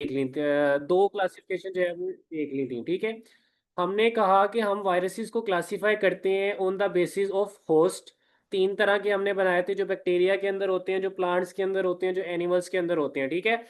देख ली दो क्लासिफिकेशन जो है वो देख ली थी, ठीक है। हमने कहा कि हम वायरसेस को क्लासिफाई करते हैं on the basis of host. तीन तरह के हमने बनाए थे, जो बैक्टीरिया के अंदर होते हैं, जो प्लांट्स के अंदर होते हैं, जो एनिमल्स के अंदर होते हैं, ठीक है।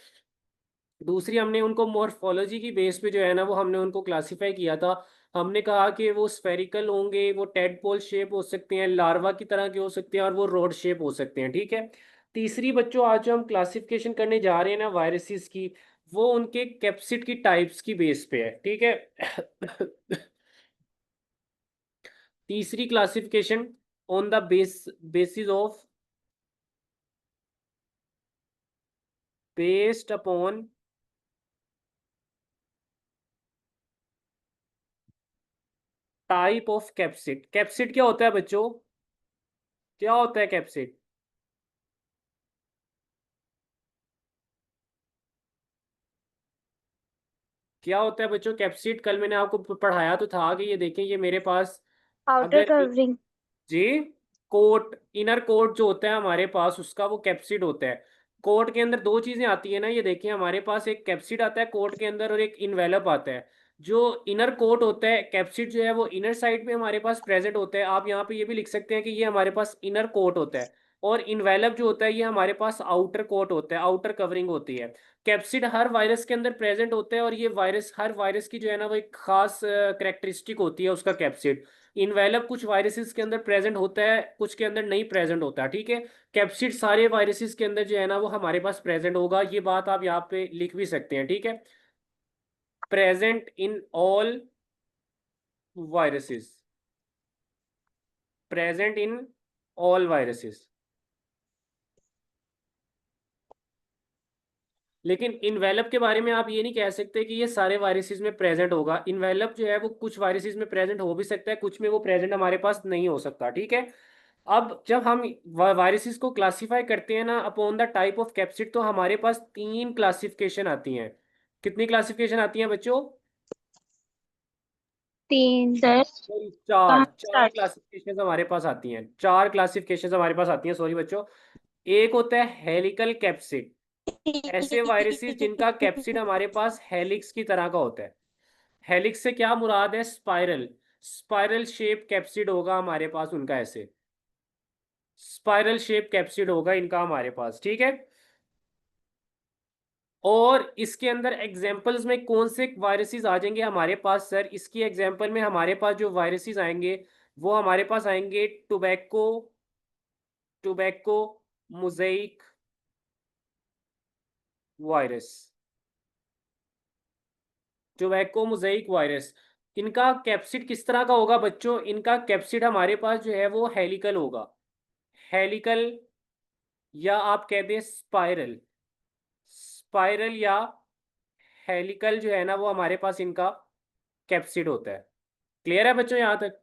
दूसरी हमने उनको मॉर्फोलॉजी की बेस पे जो है ना वो हमने उनको क्लासिफाई किया था। हमने कहा कि वो स्फेरिकल होंगे, वो टेडपोल शेप हो सकते हैं, लार्वा की तरह के हो सकते हैं, और वो रोड शेप हो सकते हैं, ठीक है। तीसरी बच्चों, आज जो हम क्लासिफिकेशन करने जा रहे हैं ना वायरसेस की, वो उनके कैप्सिड की टाइप्स की बेस पे है, ठीक है। तीसरी classification on the basis of based upon type of capsid. Capsid क्या होता है बच्चों? क्या होता है कैप्सिड? क्या होता है बच्चों कैप्सिड? कल मैंने आपको पढ़ाया तो था कि ये देखें, ये मेरे पास आउटर अगर कवरिंग। जी, कोट, इनर कोट जो होता है हमारे पास, उसका वो कैप्सिड होता है। कोट के अंदर दो चीजें आती है ना, ये देखिए हमारे पास एक कैप्सिड आता है कोट के अंदर, और एक इन्वेलप आता है। जो इनर कोट होता है, कैप्सिड जो है वो इनर साइड पे हमारे पास प्रेजेंट होता है। आप यहाँ पे ये भी लिख सकते हैं कि ये हमारे पास इनर कोट होता है। और इन्वेलप जो होता है ये हमारे पास आउटर कोट होता है, आउटर कवरिंग होती है। कैप्सिड हर वायरस के अंदर प्रेजेंट होता है, और ये वायरस, हर वायरस की जो है ना वो एक खास करेक्टरिस्टिक होती है उसका कैप्सिड। इनवेलप कुछ वायरसेस के अंदर प्रेजेंट होता है, कुछ के अंदर नहीं प्रेजेंट होता, ठीक है। कैप्सिड सारे वायरसेस के अंदर जो है ना वो हमारे पास प्रेजेंट होगा, ये बात आप यहाँ पे लिख भी सकते हैं, ठीक है। Present in all viruses, present in all viruses. लेकिन इनवेलप के बारे में आप ये नहीं कह सकते कि ये सारे वायरसेस में प्रेजेंट होगा। इनवेलप जो है वो कुछ वायरसेस में प्रेजेंट हो भी सकता है, कुछ में वो प्रेजेंट हमारे पास नहीं हो सकता, ठीक है। अब जब हम वायरसेस को क्लासिफाई करते हैं ना upon the type of capsid, तो हमारे पास तीन क्लासिफिकेशन आती हैं। कितनी क्लासिफिकेशन आती हैं बच्चों? तीन सर। सॉरी, कहाँ चार। चार स्टार्ट? क्लासिफिकेशन हमारे पास आती हैं, चार क्लासिफिकेशन हमारे पास आती हैं, सॉरी बच्चों। एक होता है हेलिकल कैप्सिड। ऐसे वायरसेस जिनका कैप्सिड हमारे पास हेलिक्स की तरह का होता है। हेलिक्स से क्या मुराद है? स्पाइरल। स्पाइरल शेप कैप्सिड होगा हमारे पास उनका, ऐसे स्पाइरल शेप कैप्सिड होगा इनका हमारे पास, ठीक है। और इसके अंदर एग्जाम्पल्स में कौन से वायरसेस आ जाएंगे हमारे पास सर? इसकी एग्जाम्पल में हमारे पास जो वायरसेस आएंगे वो हमारे पास आएंगे tobacco, tobacco mosaic virus, tobacco mosaic virus. इनका कैप्सिड किस तरह का होगा बच्चों? इनका कैप्सिड हमारे पास जो है वो हेलिकल होगा। हेलिकल, या आप कह दें स्पाइरल। स्पाइरल या हेलिकल जो है ना वो हमारे पास इनका कैप्सिड होता है। क्लियर है बच्चों यहाँ तक?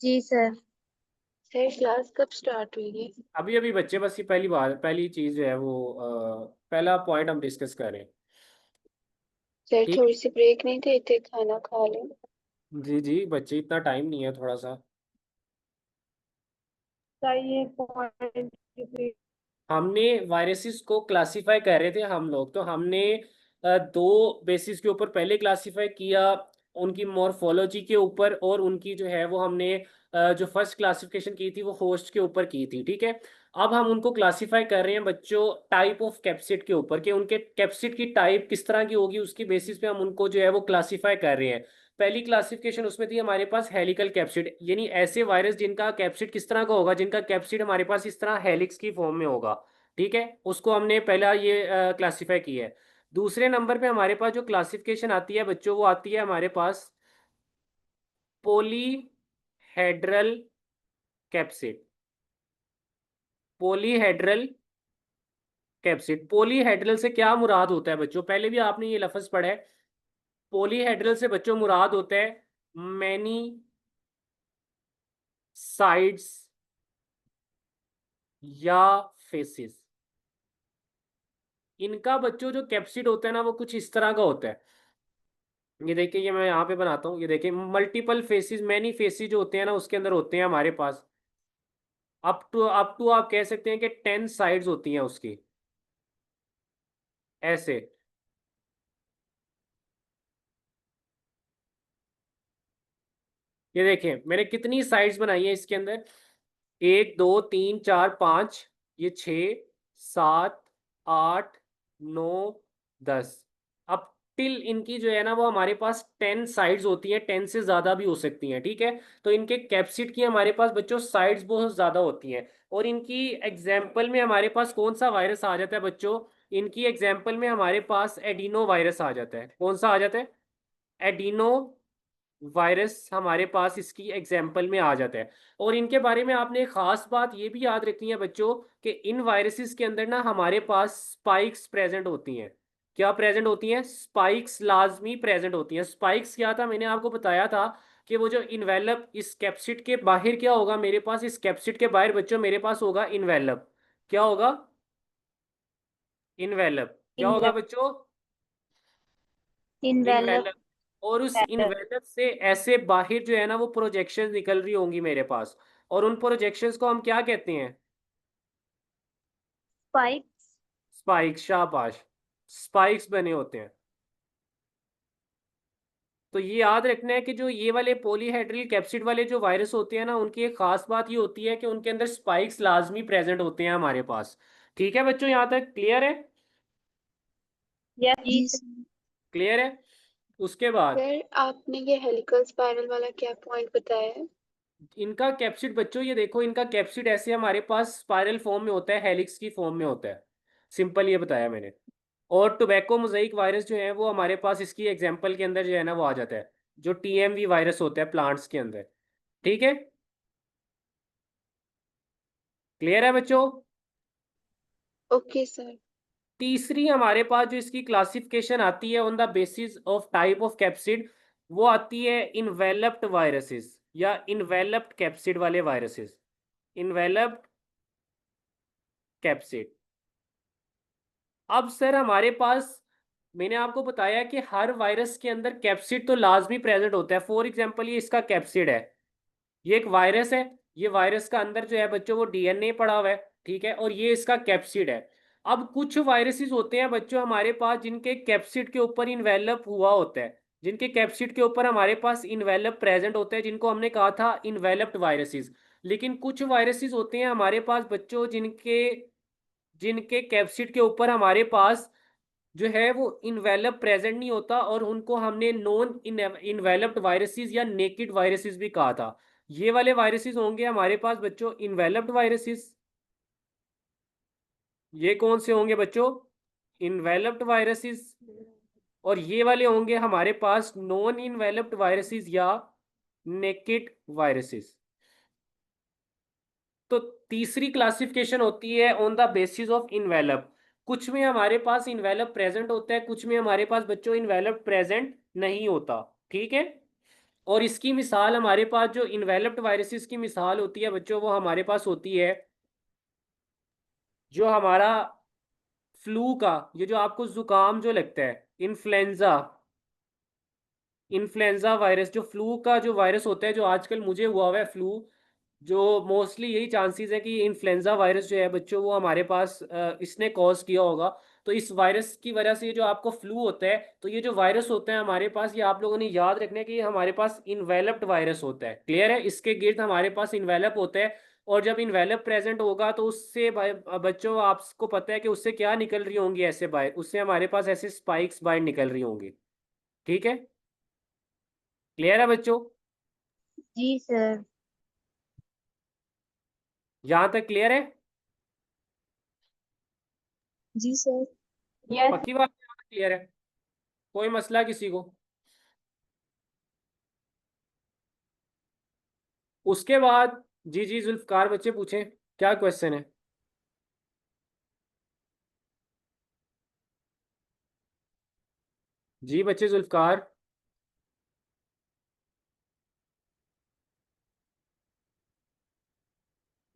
जी सर। सर क्लास कब स्टार्ट हुई? अभी अभी बच्चे, बस ये पहली बार, पहली चीज जो है वो पहला पॉइंट हम डिस्कस कर रहे हैं, सर ठीक। थोड़ी सी ब्रेक नहीं देते, खाना खा लें। जी जी बच्चे, इतना टाइम नहीं है थोड़ा सा। चाहिए पॉइंट। हमने वायरसेस को क्लासिफाई कर रहे थे हम लोग, तो हमने दो बेसिस के ऊपर पहले क्लासिफाई किया, उनकी मॉर्फोलॉजी के ऊपर, और उनकी जो है वो हमने जो फर्स्ट क्लासिफिकेशन की थी वो होस्ट के ऊपर की थी, ठीक है। अब हम उनको क्लासिफाई कर रहे हैं बच्चों टाइप ऑफ कैप्सिड के ऊपर, कि उनके कैप्सिड की टाइप किस तरह की होगी, उसकी बेसिस पे हम उनको जो है वो क्लासिफाई कर रहे हैं। पहली क्लासिफिकेशन उसमें थी हमारे पास हेलिकल कैप्सिड, यानी ऐसे वायरस जिनका कैप्सिड किस तरह का होगा, जिनका कैप्सिड हमारे पास इस तरह हेलिक्स की फॉर्म में होगा, ठीक है। उसको हमने पहला ये क्लासिफाई किया है। दूसरे नंबर पे हमारे पास जो क्लासिफिकेशन आती है बच्चों, वो आती है हमारे पास polyhedral capsid. Polyhedral capsid, polyhedral से क्या मुराद होता है बच्चों? पहले भी आपने ये लफ्ज पढ़ा है। पॉलीहेड्रल से बच्चों मुराद होता है मैनी साइड्स या फेसेस। इनका बच्चों जो कैप्सिड होता है ना वो कुछ इस तरह का होता है। ये देखिए, ये मैं यहाँ पे बनाता हूँ, ये देखिए मल्टीपल फेसिस, मैनी फेसिस जो होते हैं ना उसके अंदर होते हैं हमारे पास। अप टू आप कह सकते हैं कि 10 साइड्स होती हैं उसकी। ऐसे। ये देखें मैंने कितनी साइड्स बनाई है इसके अंदर, 1 2 3 4 5, ये 6 7 8 9 10। अब टिल इनकी जो है ना वो हमारे पास 10 साइड्स होती हैं, 10 से ज्यादा भी हो सकती हैं, ठीक है। तो इनके कैप्सिड की हमारे पास बच्चों साइड्स बहुत ज्यादा होती हैं। और इनकी एग्जाम्पल में हमारे पास कौन सा वायरस आ जाता है बच्चों, इनकी एग्जाम्पल में हमारे पास एडिनो वायरस आ जाता है। कौन सा आ जाता है? एडिनो वायरस हमारे पास इसकी एग्जाम्पल में आ जाता है। और इनके बारे में आपने एक खास बात ये भी याद रखनी है बच्चों कि इन वायरसेस के अंदर ना हमारे पास स्पाइक्स प्रेजेंट होती हैं। क्या प्रेजेंट होती हैं? स्पाइक्स लाजमी प्रेजेंट होती हैं। स्पाइक्स क्या था, मैंने आपको बताया था कि वो जो इन्वेलप, इस कैप्सिड के बाहर क्या होगा मेरे पास, इस कैप्सिड के बाहर बच्चों मेरे पास होगा इन्वेलप। क्या होगा? इन्वेलप। क्या होगा इन्वेलप, बच्चों? Envelope, envelope. और उस इन्वेलप से ऐसे बाहर जो है ना वो प्रोजेक्शंस निकल रही होंगी मेरे पास, और उन प्रोजेक्शंस को हम क्या कहते हैं? स्पाइक्स। स्पाइक्स। शाबाश, स्पाइक्स बने होते हैं। तो ये याद रखना है कि जो ये वाले पॉलीहेड्रल कैप्सिड वाले जो वायरस होते हैं ना, उनकी एक खास बात ये होती है कि उनके अंदर स्पाइक्स लाजमी प्रेजेंट होते हैं हमारे पास। ठीक है बच्चों, यहाँ तक क्लियर है? यस जी सर। क्लियर है? उसके बाद सर आपने ये हेलिकल स्पाइरल वाला क्या पॉइंट बताया है? इनका कैप्सिड बच्चों, ये देखो इनका कैप्सिड ऐसे हमारे पास स्पाइरल फॉर्म में होता है, हेलिक्स की फॉर्म में होता है। सिंपल ये बताया मैंने। और टोबैको मोज़ेइक वायरस जो है वो हमारे पास इसकी एग्जांपल के अंदर जो है ना वो आ जाता है, जो टीएमवी वायरस होता है प्लांट्स के अंदर। ठीक है, क्लियर है बच्चों? Okay sir. तीसरी हमारे पास जो इसकी क्लासिफिकेशन आती है on the basis of type of capsid, वो आती है इन्वेलप्ड वायरसेस या इन्वेलप्ड कैप्सिड वाले वायरसेस। Enveloped capsid. अब सर हमारे पास, मैंने आपको बताया कि हर वायरस के अंदर कैप्सिड तो लाजमी प्रेजेंट होता है। फॉर एग्जांपल ये इसका कैप्सिड है, ये एक वायरस है। ये वायरस का अंदर जो है बच्चों वो डीएनए पड़ा हुआ है, ठीक है, और ये इसका कैप्सिड है। अब कुछ वायरसेस होते हैं बच्चों हमारे पास जिनके कैप्सिड के ऊपर इन्वेलप हुआ होता है, जिनके कैप्सिड के ऊपर हमारे पास इन्वेलप प्रेजेंट होता है, जिनको हमने कहा था इन्वेलप्ड वायरसेस। लेकिन कुछ वायरसेस होते हैं हमारे पास बच्चों जिनके जिनके कैप्सिड के ऊपर हमारे पास जो है वो इन्वेलप प्रेजेंट नहीं होता, और उनको हमने नॉन इन्वेलप्ड वायरसेस या नेकेड वायरसेस भी कहा था। ये वाले वायरसेस होंगे हमारे पास बच्चों इन्वेलप्ड वायरसेस। ये कौन से होंगे बच्चों? Enveloped viruses. और ये वाले होंगे हमारे पास नॉन इन्वेलप्ड वायरसेस या नेकेड वायरसेस। तो तीसरी क्लासिफिकेशन होती है on the basis of envelope. कुछ में हमारे पास इन्वेलप प्रेजेंट होता है, कुछ में हमारे पास बच्चों इन्वेलप प्रेजेंट नहीं होता। ठीक है, और इसकी मिसाल हमारे पास जो इन्वेलप्ड वायरसेस की मिसाल होती है बच्चों वो हमारे पास होती है जो हमारा फ्लू का, ये जो आपको जुकाम जो लगता है, इन्फ्लुएंजा, इन्फ्लुएंजा वायरस, जो फ्लू का जो वायरस होता है, जो आजकल मुझे हुआ हुआ है फ्लू, जो मोस्टली यही चांसेस है कि इन्फ्लुएंजा वायरस जो है बच्चों वो हमारे पास इसने कॉज किया होगा। तो इस वायरस की वजह से जो आपको फ्लू होता है, तो ये जो वायरस होता है हमारे पास, ये आप लोगों ने याद रखना है कि ये हमारे पास इन्वेलप्ड वायरस होता है। क्लियर है? इसके गिर्द हमारे पास इन्वेलप होता है, और जब इन्वेलप प्रेजेंट होगा तो उससे बच्चों आपको पता है कि उससे क्या निकल रही होंगी, ऐसे बाहर उससे हमारे पास ऐसे स्पाइक्स बाहर निकल रही होंगी। ठीक है, क्लियर है बच्चों? जी सर। यहाँ तक क्लियर है? जी सर। यस। पक्की बात है, क्लियर है? कोई मसला किसी को? उसके बाद जी जी जुल्फकार बच्चे पूछें, क्या क्वेश्चन है? जी बच्चे जुल्फकार।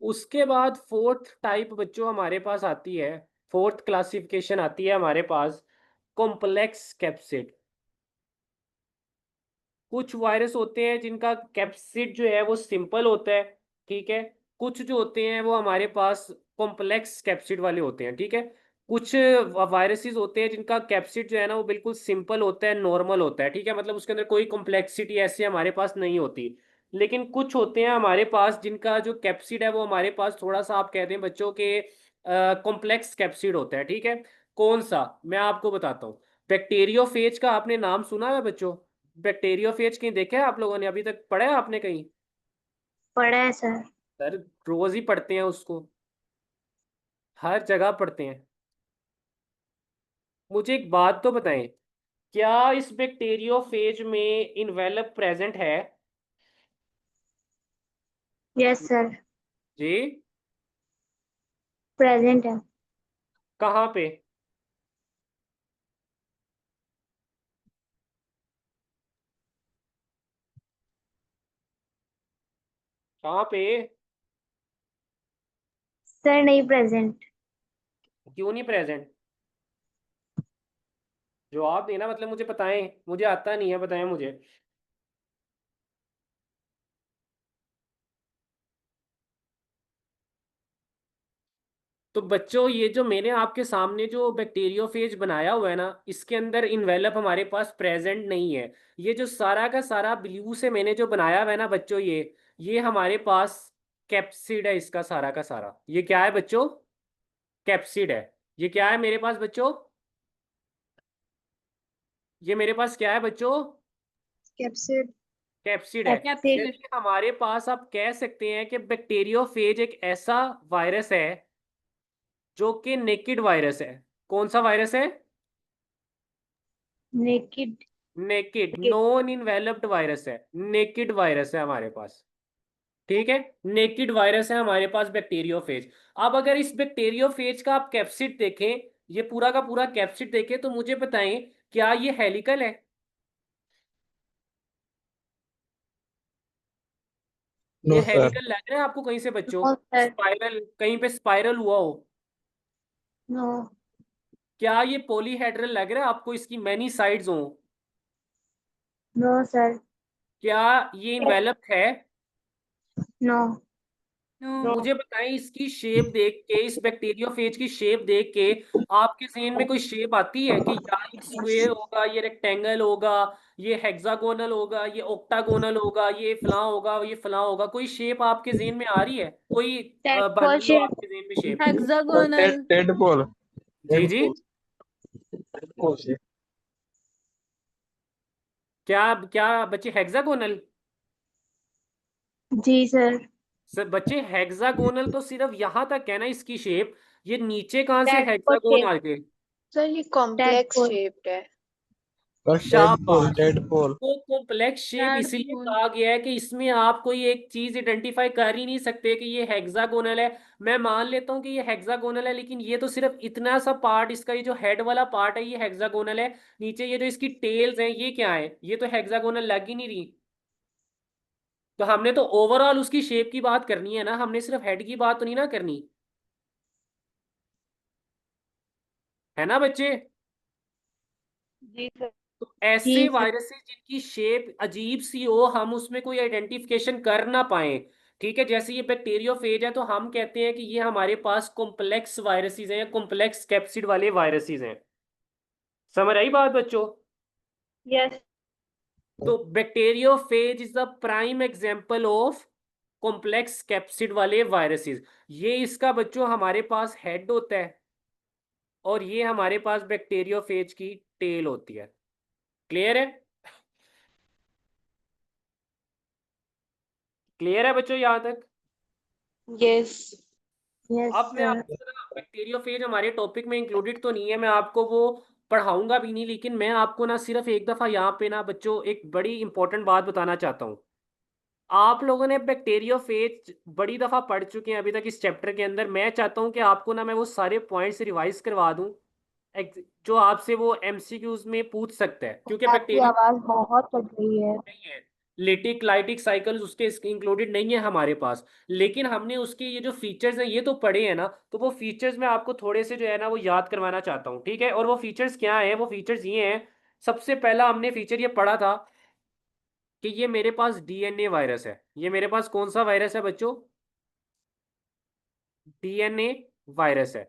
उसके बाद फोर्थ टाइप बच्चों हमारे पास आती है, फोर्थ क्लासिफिकेशन आती है हमारे पास, कॉम्प्लेक्स कैप्सिड। कुछ वायरस होते हैं जिनका कैप्सिड जो है वो सिंपल होता है, ठीक है। कुछ जो होते हैं वो हमारे पास कॉम्प्लेक्स कैप्सिड वाले होते हैं, ठीक है। कुछ वायरसेस होते हैं जिनका कैप्सिड जो है ना वो बिल्कुल सिंपल होता है, नॉर्मल होता है, ठीक है, मतलब उसके अंदर कोई कॉम्प्लेक्सिटी ऐसी हमारे पास नहीं होती। लेकिन कुछ होते हैं हमारे पास जिनका जो कैप्सिड है वो हमारे पास थोड़ा सा, आप कहते हैं बच्चों के कॉम्प्लेक्स कैप्सिड होता है, ठीक है। कौन सा, मैं आपको बताता हूँ। बैक्टीरियोफेज का आपने नाम सुना है बच्चों? बैक्टीरियोफेज कहीं देखा है आप लोगों ने, अभी तक पढ़ा है आपने कहीं? पढ़ा है सर। सर रोज ही पढ़ते हैं उसको, हर जगह पढ़ते हैं। मुझे एक बात तो बताएं, क्या इस बैक्टीरियोफेज में इन्वेलप प्रेजेंट है? Yes sir. जी। प्रेजेंट है। कहाँ पे? कहाँ पे? सर नहीं प्रेजेंट। क्यों नहीं प्रेजेंट? जवाब देना, मतलब मुझे बताएं, मुझे आता नहीं है, बताएं मुझे। तो बच्चों ये जो मैंने आपके सामने जो बैक्टीरियोफेज बनाया हुआ है ना, इसके अंदर इन्वेलप हमारे पास प्रेजेंट नहीं है। ये जो सारा का सारा ब्लू से मैंने जो बनाया हुआ है ना बच्चों, ये हमारे पास कैप्सिड है, इसका सारा का सारा। ये क्या है बच्चों? कैप्सिड है। ये क्या है मेरे पास बच्चों? ये मेरे पास क्या है बच्चों? कैप्सिड। कैप्सिड है। कैप्सिड। यानी हमारे पास आप कह सकते हैं कि बैक्टीरियोफेज एक ऐसा वायरस है जो कि नेकिड वायरस है। कौन सा वायरस है? नेकिड। नेकिड, नॉन इन्वेलप्ड वायरस है, नेकिड वायरस है हमारे पास, ठीक है। नेकिड वायरस है हमारे पास बैक्टीरियोफेज। अब अगर इस बैक्टीरियोफेज का आप कैप्सिड देखें, ये पूरा का पूरा कैप्सिड देखें, तो मुझे बताएं क्या ये हेलिकल है? ये नो सर। हेलिकल लग रहा है आपको कहीं से बच्चों? No sir. स्पाइरल, कहीं पे स्पाइरल हुआ हो? नो। क्या ये पॉलीहेड्रल लग रहा है आपको, इसकी मैनी साइड्स हो? No sir. क्या ये इन्वेलप्ड है? नो। नो। मुझे बताएं, इसकी शेप देख के, इस बैक्टीरियोफेज की शेप देख के आपके जहन में कोई शेप आती है कि यार ये स्क्वायर होगा, ये रेक्टेंगल होगा, ये हेक्सागोनल होगा, ये ऑक्टागोनल होगा, ये फलां होगा, ये फलां होगा? कोई शेप आपके जहन में आ रही है? कोई टेडपोल बनी हो शेप। आपके जहन में शेप? हेक्सागोनल। टेडपोल। जी जी। टेडपोल। टेडपोल से। क्या क्या बच्चे, हेक्सागोनल? जी सर। सर बच्चे हेक्सागोनल तो सिर्फ यहां तक है ना इसकी शेप, ये नीचे कहाँ से टेडपोल हेक्सागोन शेप। आ गए? सर ये कॉम्प्लेक्स टेडपोल। शेप्ड है। पर टेडपोल शाबाश। टेडपोल। तो कॉम्प्लेक्स शेप इसलिए टेडपोल। कहा गया है कि इसमें आप कोई एक चीज आइडेंटिफाई कर ही नहीं सकते कि ये हेक्सागोनल है। मैं मान लेता हूँ कि ये हेक्सागोनल है, लेकिन ये तो सिर्फ इतना सा पार्ट, इसका ये जो हेड वाला पार्ट है ये हेक्सागोनल है। नीचे ये जो इसकी टेल्स हैं ये क्या है? ये तो हेक्सागोनल लग ही नहीं रही। तो हमने तो ओवरऑल उसकी शेप की बात करनी है ना, हमने सिर्फ हेड की बात तो नहीं ना करनी, है ना बच्चे? जी सर। तो जी ऐसे सर। वायरसेस जिनकी शेप अजीब सी हो, हम उसमें कोई आइडेंटिफिकेशन कर ना पाए, ठीक है, जैसे ये बैक्टीरियोफेज है, तो हम कहते हैं कि ये हमारे पास कॉम्प्लेक्स वायरसेस हैं, कॉम्प्लेक्स कैप्सिड वाले वायरसेस हैं। समझ आई बात बच्चों? यस। तो bacteriophage is the prime example of complex capsid वाले वायरसेस। ये इसका बच्चों हमारे पास हेड होता है, और ये हमारे पास बैक्टीरियोफेज की टेल होती है। क्लियर है? क्लियर है बच्चों यहां तक? यस। यस अब मैं सर। आपको ना, बैक्टीरियोफेज हमारे टॉपिक में इंक्लूडेड तो नहीं है, मैं आपको वो पढ़ाऊंगा भी नहीं, लेकिन मैं आपको ना सिर्फ एक दफ़ा यहाँ पे ना बच्चों एक बड़ी इंपॉर्टेंट बात बताना चाहता हूँ। आप लोगों ने बैक्टीरियोफेज बड़ी दफ़ा पढ़ चुके हैं अभी तक इस चैप्टर के अंदर। मैं चाहता हूँ कि आपको ना मैं वो सारे पॉइंट्स रिवाइज करवा दूँ, जो आपसे वो एमसीक्यूज में पूछ सकता है, क्योंकि आपकी बैक्टीरिया आवाज बहुत कट रही है। नहीं है, लिटिक लाइटिक साइकिल्स उसके इंक्लूडेड नहीं है हमारे पास, लेकिन हमने उसके ये जो फीचर्स हैं ये तो पढ़े हैं ना, तो वो फीचर्स मैं आपको थोड़े से जो है ना वो याद करवाना चाहता हूँ, ठीक है। और वो फीचर्स क्या हैं? वो फीचर्स ये हैं, सबसे पहला हमने फीचर ये पढ़ा था कि ये मेरे पास डीएनए वायरस है। ये मेरे पास कौन सा वायरस है बच्चों? डीएनए वायरस है।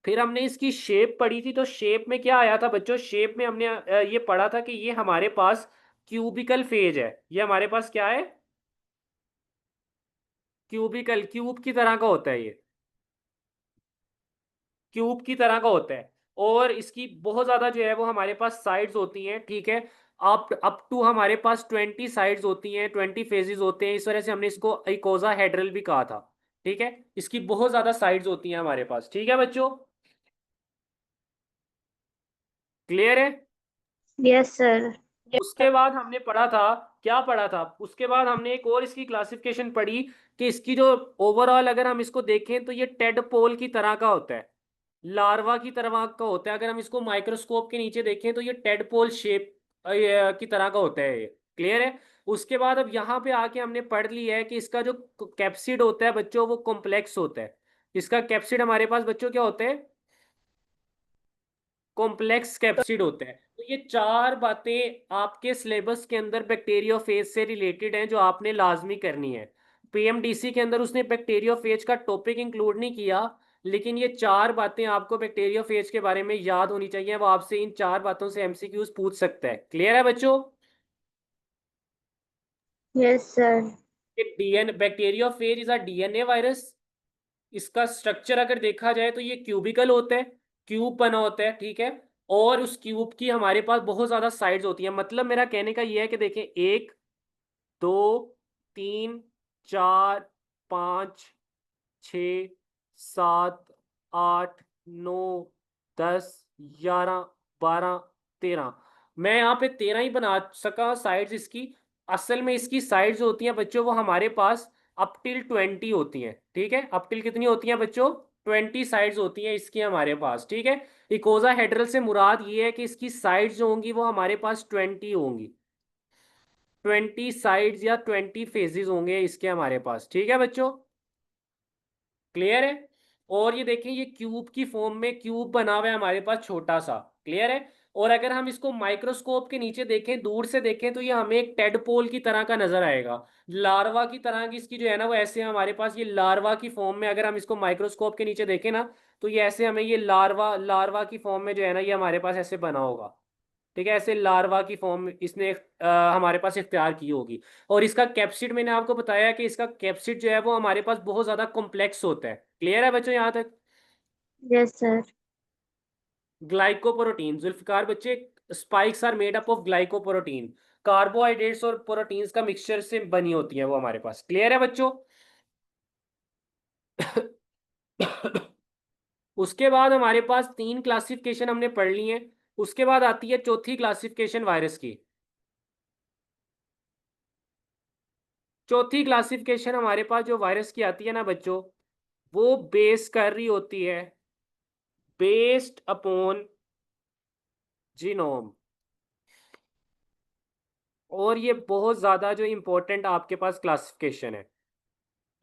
फिर हमने इसकी शेप पढ़ी थी, तो शेप में क्या आया था बच्चों? शेप में हमने ये पढ़ा था कि ये हमारे पास क्यूबिकल फेज है। ये हमारे पास क्या है? क्यूबिकल, क्यूब की तरह का होता है ये, क्यूब की तरह का होता है। और इसकी बहुत ज्यादा जो है वो हमारे पास साइड्स होती हैं, ठीक है। अप टू हमारे पास 20 साइड्स होती हैं, 20 फेजेस होते हैं। इस वजह से हमने इसको इकोसाहेड्रल भी कहा था, ठीक है। इसकी बहुत ज्यादा साइड्स होती हैं हमारे पास, ठीक है बच्चों, क्लियर है? Yes sir. उसके बाद हमने पढ़ा था, क्या पढ़ा था उसके बाद? हमने एक और इसकी क्लासिफिकेशन पढ़ी कि इसकी जो ओवरऑल अगर हम इसको देखें तो ये टेडपोल की तरह का होता है, लार्वा की तरह का होता है। अगर हम इसको माइक्रोस्कोप के नीचे देखें तो ये टेडपोल शेप की तरह का होता है ये, क्लियर है? उसके बाद अब यहाँ पे आके हमने पढ़ लिया है कि इसका जो कैप्सिड होता है बच्चों वो कॉम्प्लेक्स होता है। इसका कैप्सिड हमारे पास बच्चों क्या होते हैं? कॉम्प्लेक्स कैप्सिड होता है। तो ये चार बातें आपके सिलेबस के अंदर बैक्टीरियोफेज से रिलेटेड हैं जो आपने लाजमी करनी है। पीएमडीसी के अंदर उसने बैक्टीरियोफेज का टॉपिक इंक्लूड नहीं किया, लेकिन ये चार बातें आपको बैक्टीरियोफेज के बारे में याद होनी चाहिए। वो आपसे इन चार बातों से एमसीक्यूज पूछ सकता है, क्लियर है बच्चों? Yes sir. Bacteriophage is a DNA virus. इसका स्ट्रक्चर अगर देखा जाए तो ये क्यूबिकल होता है, क्यूब बना होता है, ठीक है। और उस क्यूब की हमारे पास बहुत ज्यादा साइड्स होती हैं। मतलब मेरा कहने का ये है कि देखें, 1 2 3 4 5 6 7 8 9 10 11 12 13। मैं यहाँ पे 13 ही बना सका साइड्स इसकी। असल में इसकी साइड्स होती हैं बच्चों वो हमारे पास अप टिल 20 होती हैं, ठीक है। अप टिल कितनी होती हैं बच्चों? 20 साइड्स होती हैं इसकी हमारे पास, ठीक है। इकोसाहेड्रल से मुराद ये है कि इसकी साइड्स जो होंगी वो हमारे पास 20 होंगी। 20 साइड्स या 20 फेजेस होंगे इसके हमारे पास, ठीक है बच्चों, क्लियर है? और ये देखें, ये क्यूब की फॉर्म में क्यूब बना हुआ है हमारे पास छोटा सा, क्लियर है? और अगर हम इसको माइक्रोस्कोप के नीचे देखें, दूर से देखें, तो ये हमें एक टेडपोल की तरह का नजर आएगा। लार्वा की तरह की इसकी जो है ना वो ऐसे हमारे पास ये लार्वा की फॉर्म में, अगर हम इसको माइक्रोस्कोप के नीचे देखें ना, तो ये ऐसे हमें ये लार्वा लार्वा की फॉर्म में जो है ना ये हमारे पास ऐसे बना होगा, ठीक है। ऐसे लार्वा की फॉर्म इसने हमारे पास इख्तियार की होगी। और इसका कैप्सिड मैंने आपको बताया कि इसका कैप्सिड जो है वो हमारे पास बहुत ज्यादा कॉम्प्लेक्स होता है, क्लियर है बच्चों यहाँ तक? Yes sir. ग्लाइकोप्रोटीन, जुल्फकार बच्चे, spikes are made up of glycoprotein. Carbohydrates और प्रोटीन्स का मिक्सचर से बनी होती है वो हमारे पास, क्लियर है बच्चों? उसके बाद हमारे पास 3 क्लासिफिकेशन हमने पढ़ ली हैं। उसके बाद आती है चौथी क्लासिफिकेशन वायरस की। चौथी क्लासिफिकेशन हमारे पास जो वायरस की आती है ना बच्चों, वो बेस कर रही होती है बेस्ड अपॉन जीनोम। और ये बहुत ज़्यादा जो इम्पोर्टेंट आपके पास क्लासिफिकेशन है,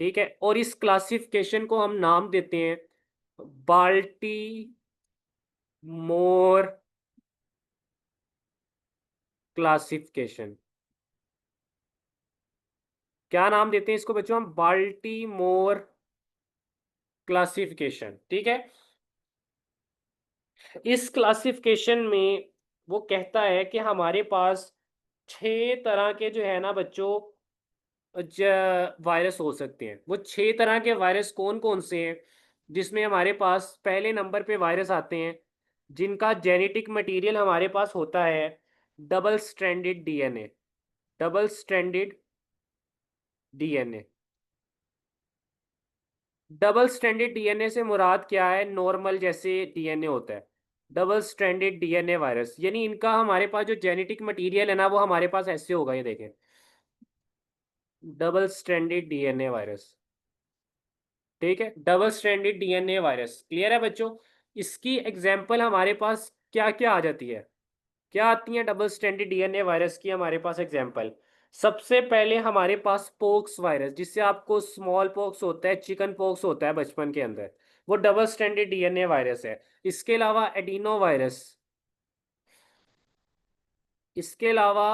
ठीक है। और इस क्लासिफिकेशन को हम नाम देते हैं बाल्टी मोर क्लासिफिकेशन। क्या नाम देते हैं इसको बच्चों? हम बाल्टी मोर क्लासिफिकेशन, ठीक है। इस क्लासिफिकेशन में वो कहता है कि हमारे पास 6 तरह के जो है ना बच्चों वायरस हो सकते हैं। वो 6 तरह के वायरस कौन कौन से हैं? जिसमें हमारे पास पहले नंबर पे वायरस आते हैं जिनका जेनेटिक मटेरियल हमारे पास होता है double stranded DNA. Double stranded DNA, double stranded DNA से मुराद क्या है? नॉर्मल जैसे डीएनए होता है, डबल स्ट्रैंडेड डीएनए वायरस, यानी इनका हमारे पास जो जेनेटिक मटेरियल है ना वो हमारे पास ऐसे होगा, ये देखें, डबल स्ट्रैंडेड डीएनए वायरस, ठीक है। Double stranded DNA virus, clear है बच्चों? इसकी एग्जांपल हमारे पास क्या क्या आ जाती है? क्या आती है डबल स्ट्रैंडेड डीएनए वायरस की हमारे पास एग्जांपल? सबसे पहले हमारे पास पोक्स वायरस, जिससे आपको स्मॉल पॉक्स होता है, चिकन पॉक्स होता है बचपन के अंदर, वो डबल स्ट्रैंडेड डीएनए वायरस है। इसके अलावा एडिनो वायरस, इसके अलावा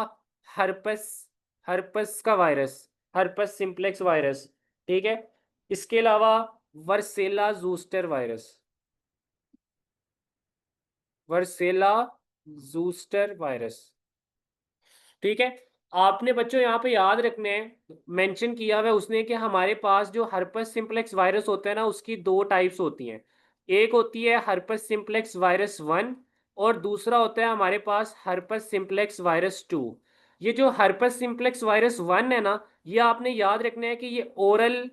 हर्पस, हर्पस का वायरस, हर्पस सिंप्लेक्स वायरस, ठीक है। इसके अलावा वर्सेला जूस्टर वायरस, वर्सेला जूस्टर वायरस। ठीक है। आपने बच्चों यहाँ पे याद रखने हैं, मेंशन किया हुआ है उसने कि हमारे पास जो हर्पस सिंप्लेक्स वायरस होता है ना, उसकी दो टाइप्स होती हैं। एक होती है हर्पस सिंप्लेक्स वायरस 1 और दूसरा होता है हमारे पास हर्पस सिंप्लेक्स वायरस 2। ये जो हर्पस सिंप्लेक्स वायरस 1 है ना, ये आपने याद रखना है कि ये ओरल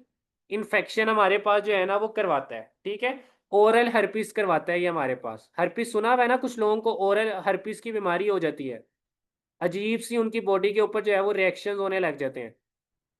इन्फेक्शन हमारे पास जो है ना वो करवाता है। ठीक है, ओरल हर्पिस करवाता है ये हमारे पास। हर्पिस सुना हुआ है ना, कुछ लोगों को ओरल हर्पिस की बीमारी हो जाती है, अजीब सी उनकी बॉडी के ऊपर जो है वो रिएक्शन होने लग जाते हैं।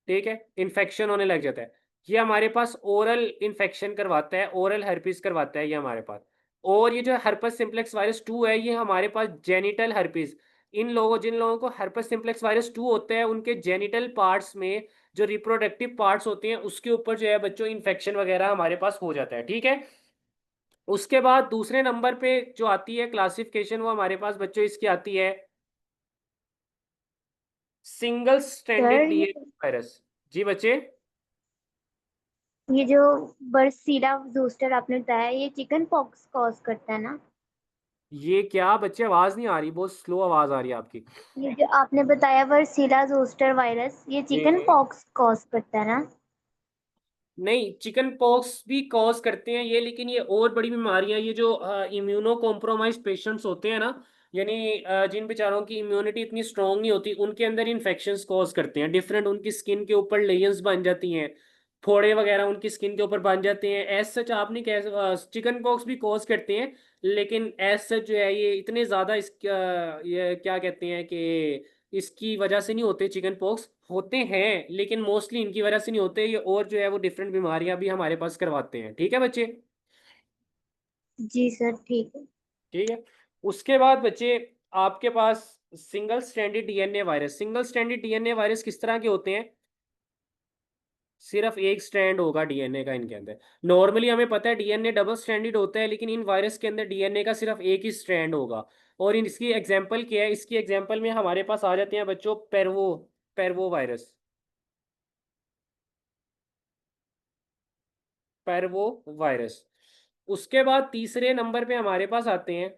ठीक है, इन्फेक्शन होने लग जाता है। ये हमारे पास ओरल इन्फेक्शन करवाता है, ओरल हर्पिस करवाता है ये हमारे पास। और ये जो हर्पस सिंप्लेक्स वायरस 2 है, ये हमारे पास जेनिटल हर्पिस। इन लोगों जिन लोगों को हर्पस सिंप्लेक्स वायरस 2 होता है, उनके जेनिटल पार्ट्स में जो रिप्रोडक्टिव पार्ट्स होते हैं उसके ऊपर जो है बच्चों इन्फेक्शन वगैरह हमारे पास हो जाता है। ठीक है। उसके बाद दूसरे नंबर पे जो आती है क्लासिफिकेशन, वो हमारे पास बच्चों इसकी आती है single stranded sir DNA virus. जी बच्चे। ये जो बर्सीला जोस्टर आपने बताया, ये चिकन पॉक्स कॉज करता है ना? ये क्या बच्चे, आवाज नहीं आ रही, बहुत स्लो आवाज आ रही है आपकी। ये जो आपने बताया बर्सीला जोस्टर वायरस, ये जी चिकन जी। पॉक्स कॉज करता है ना? नहीं, चिकन पॉक्स भी कॉज करते हैं ये, लेकिन ये और बड़ी बीमारियां, ये जो इम्यूनो कॉम्प्रोमाइज पेशेंट्स होते हैं ना, यानी जिन बेचारों की इम्यूनिटी इतनी स्ट्रांग नहीं होती, उनके अंदर इन्फेक्शंस कॉज करते हैं डिफरेंट। उनकी स्किन के ऊपर लेयर्स बन जाती हैं, फोड़े वगैरह उनकी स्किन के ऊपर बन जाते हैं। एज सच आप नहीं कह, चिकन पॉक्स भी कॉज करते हैं, लेकिन एज सच जो है ये इतने ज़्यादा इस ये क्या कहते हैं कि इसकी वजह से नहीं होते। चिकन पॉक्स होते हैं लेकिन मोस्टली इनकी वजह से नहीं होते ये, और जो है वो डिफरेंट बीमारियां भी हमारे पास करवाते हैं। ठीक है बच्चे। जी सर, ठीक है। ठीक है। उसके बाद बच्चे आपके पास single stranded DNA virus. Single stranded DNA virus किस तरह के होते हैं? सिर्फ एक स्ट्रैंड होगा डीएनए का इनके अंदर। नॉर्मली हमें पता है डीएनए डबल स्ट्रैंडेड होता है, लेकिन इन वायरस के अंदर डीएनए का सिर्फ एक ही स्ट्रैंड होगा। और इसकी एग्जांपल क्या है? इसकी एग्जांपल में हमारे पास आ जाते हैं बच्चों पेर्वो पेर्वो वायरस। पेर्वो वायरस। उसके बाद तीसरे नंबर पे हमारे पास आते हैं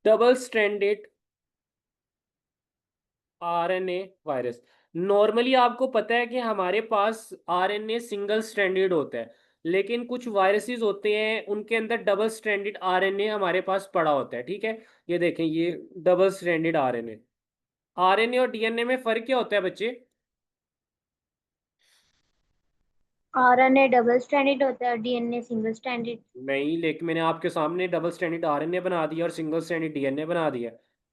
double stranded RNA virus. Normally आपको पता है कि हमारे पास आरएनए सिंगल स्ट्रैंडेड होता है, लेकिन कुछ वायरसेस होते हैं उनके अंदर डबल स्ट्रैंडेड आरएनए हमारे पास पड़ा होता है। ठीक है, ये देखें, ये डबल स्ट्रैंडेड आरएनए। आरएनए और डीएनए में फर्क क्या होता है बच्चे? आरएनए डबल स्ट्रैंडेड होता है, डीएनए सिंगल स्ट्रैंडेड। नहीं, लेकिन मैंने आपके सामने डबल स्टैंडर्ड आरएनए बना दिया और सिंगल स्टैंडर्ड डीएनए बना दिया।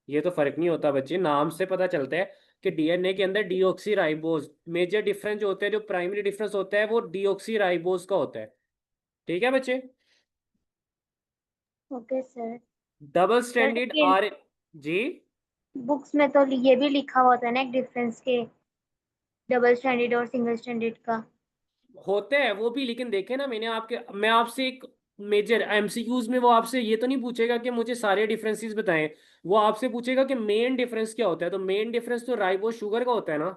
ये तो फर्क नहीं होता बच्चे, नाम से पता चलता है कि डीएनए के अंदर डीऑक्सी राइबोज। मेजर डिफरेंस जो होता है, जो प्राइमरी डिफरेंस होता है, वो डीऑक्सी राइबोज का होता है। ठीक है बच्चे। Okay sir. Double sir standard लेकिन आर जी। बुक्स में तो ये भी लिखा हुआ था ना एक डिफरेंस के, डबल स्टैंडर्ड और सिंगल स्टैंडर्ड का। होते हैं वो भी, लेकिन देखे ना, मैं आपसे एक मेजर एमसीक्यूज में वो आपसे ये तो नहीं पूछेगा कि मुझे सारे डिफरेंसेस बताएं। वो आपसे पूछेगा कि मेन डिफरेंस क्या होता है, तो मेन डिफरेंस तो राइबोज शुगर का होता है ना।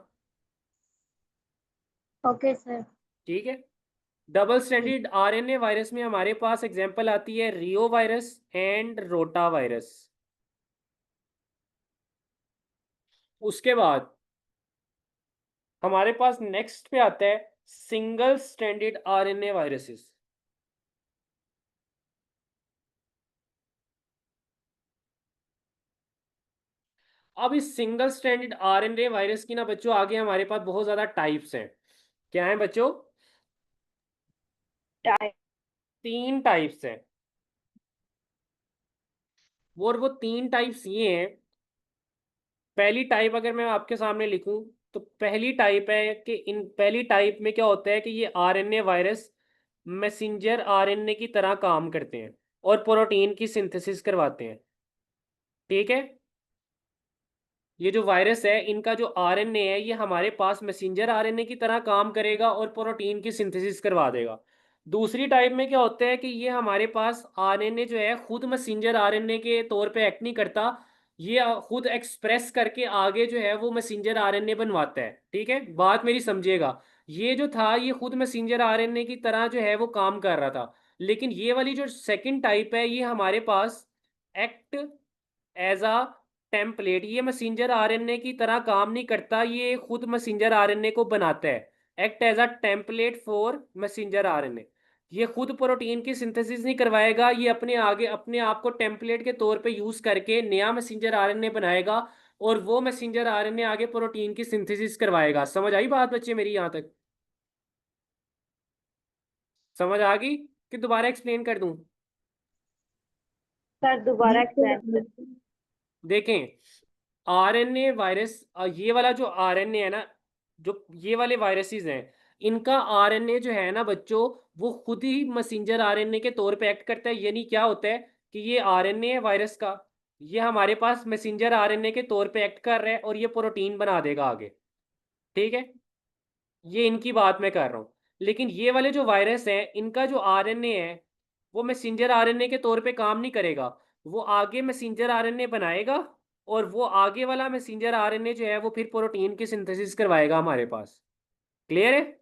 Okay sir. ठीक है। डबल ठीक। स्टैंडर्ड आरएनए वायरस में हमारे पास एग्जांपल आती है रियो वायरस एंड रोटा वायरस। उसके बाद हमारे पास नेक्स्ट पे आता है सिंगल स्टैंडर्ड आरएनए वायरसेस। अब इस सिंगल स्टैंडर्ड आरएनए वायरस की ना बच्चों आगे हमारे पास बहुत ज्यादा टाइप्स हैं। क्या है बच्चों? टाइप। तीन टाइप्स हैं। वो तीन टाइप्स ये हैं। पहली टाइप अगर मैं आपके सामने लिखूं, तो पहली टाइप है कि इन पहली टाइप में क्या होता है कि ये आरएनए वायरस मैसेंजर आरएनए की तरह काम करते हैं और प्रोटीन की सिंथेसिस करवाते हैं। ठीक है। ये जो वायरस है, इनका जो आरएनए है, ये हमारे पास मैसेंजर आरएनए की तरह काम करेगा और प्रोटीन की सिंथेसिस करवा देगा। दूसरी टाइप में क्या होता है कि ये हमारे पास आरएनए जो है खुद मैसेंजर आरएनए के तौर पे एक्ट नहीं करता, ये खुद एक्सप्रेस करके आगे जो है वो मैसेंजर आरएनए बनवाता है। ठीक है, बात मेरी समझिएगा। ये जो था, ये खुद मैसेंजर आरएनए की तरह जो है वो काम कर रहा था। लेकिन ये वाली जो सेकंड टाइप है ये हमारे पास एक्ट एज अ टेम्पलेट, ये मैसेंजर आरएनए की तरह काम नहीं करता, ये खुद मैसेंजर आरएनए को बनाता है। Act as a template for messenger RNA, ये खुद प्रोटीन की सिंथेसिस नहीं करवाएगा, ये अपने आगे अपने आप को टेम्पलेट के तौर पे यूज करके नया मैसेंजर आरएनए बनाएगा और वो मैसेंजर आरएनए आगे प्रोटीन की सिंथेसिस करवाएगा। समझ आई बात बच्चे मेरी यहाँ तक? समझ आ गई कि दोबारा एक्सप्लेन कर दूं? सर दोबारा एक्सप्लेन। देखें, आरएनए वायरस, ये वाला जो आरएनए है ना, जो ये वाले वायरसेस हैं, इनका आरएनए जो है ना बच्चों, वो खुद ही मैसेंजर आरएनए के तौर पे एक्ट करता है। यानी क्या होता है कि ये आरएनए है वायरस का, ये हमारे पास मैसेंजर आरएनए के तौर पे एक्ट कर रहा है और ये प्रोटीन बना देगा आगे। ठीक है, ये इनकी बात मैं कर रहा हूँ। लेकिन ये वाले जो वायरस हैं, इनका जो आरएनए है वो मैसेंजर आरएनए के तौर पे काम नहीं करेगा, वो आगे मैसेंजर आरएनए बनाएगा और वो आगे वाला मैसेंजर आरएनए जो है वो फिर प्रोटीन की सिंथेसिस करवाएगा हमारे पास। क्लियर है?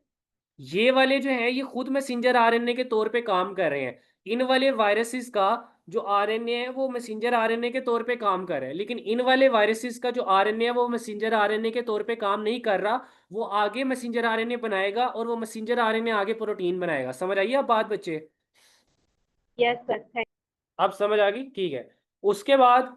ये वाले जो है ये खुद मैसेंजर आरएनए के तौर पे काम कर रहे हैं। इन वाले वायरसेस का जो आरएनए है वो मैसेंजर आरएनए के तौर पे काम कर रहा है, लेकिन इन वाले वायरसेस का जो आरएनए है वो मैसेंजर आरएनए के तौर पे काम नहीं कर रहा, वो आगे मैसेंजर आरएनए बनाएगा और वो मैसेंजर आरएनए आगे प्रोटीन बनाएगा। समझ आइए अब बात बच्चे? Yes sir, thank. अब समझ आ गई? ठीक है। उसके बाद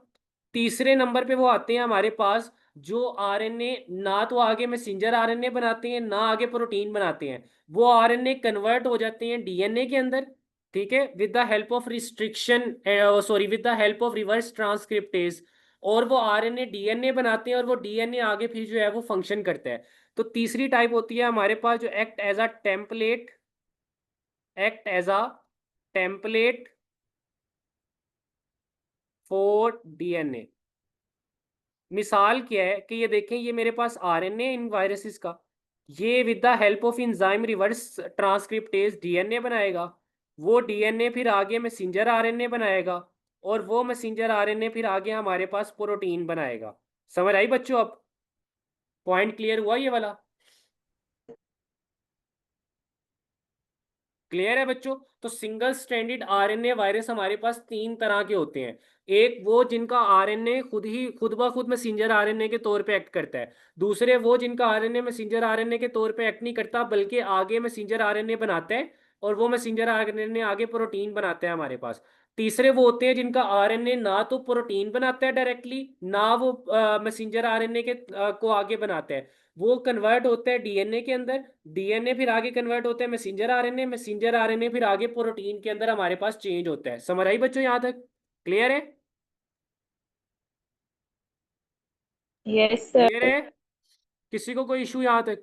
तीसरे नंबर पे वो आते हैं हमारे पास जो आरएनए ना तो आगे मैसेंजर आरएनए बनाते हैं ना आगे प्रोटीन बनाते हैं, वो आरएनए कन्वर्ट हो जाते हैं डीएनए के अंदर। ठीक है, with the help of restriction, sorry, with the help of reverse transcriptase, और वो आरएनए डीएनए बनाते हैं और वो डीएनए आगे फिर जो है वो फंक्शन करता है। तो तीसरी टाइप होती है हमारे पास जो act as a template, act as a template for DNA. मिसाल क्या है कि ये देखें, ये मेरे पास आरएनए इन वायरसेस का, ये with the help of enzyme reverse transcriptase DNA बनाएगा, वो डीएनए फिर आगे मैसेंजर आरएनए बनाएगा और वो मैसेंजर आरएनए फिर आगे हमारे पास प्रोटीन बनाएगा। समझ आई बच्चों? अब पॉइंट क्लियर हुआ ये वाला? क्लियर है बच्चों? तो सिंगल स्ट्रैंडेड आरएनए वायरस हमारे पास तीन तरह के होते हैं। एक वो जिनका आरएनए खुद ब खुद मैसेंजर आरएनए के तौर पे एक्ट करता है। दूसरे वो जिनका आरएनए मैसेंजर आरएनए के तौर पे एक्ट नहीं करता बल्कि आगे मैसेंजर आरएनए बनाता है और वो मैसेंजर आरएनए आगे प्रोटीन बनाता है हमारे पास। तीसरे वो होते हैं जिनका आरएनए ना तो प्रोटीन बनाता है डायरेक्टली, ना वो मैसेंजर आरएनए के को आगे बनाता है, वो कन्वर्ट होता है डीएनए के अंदर, डीएनए फिर आगे कन्वर्ट होता है मैसेंजर आरएनए, मैसेंजर आरएनए फिर आगे प्रोटीन के अंदर हमारे पास चेंज होता है। समझ आई बच्चों यहाँ तक? क्लियर है? Yes clear sir. है? किसी को कोई इशू यहाँ तक?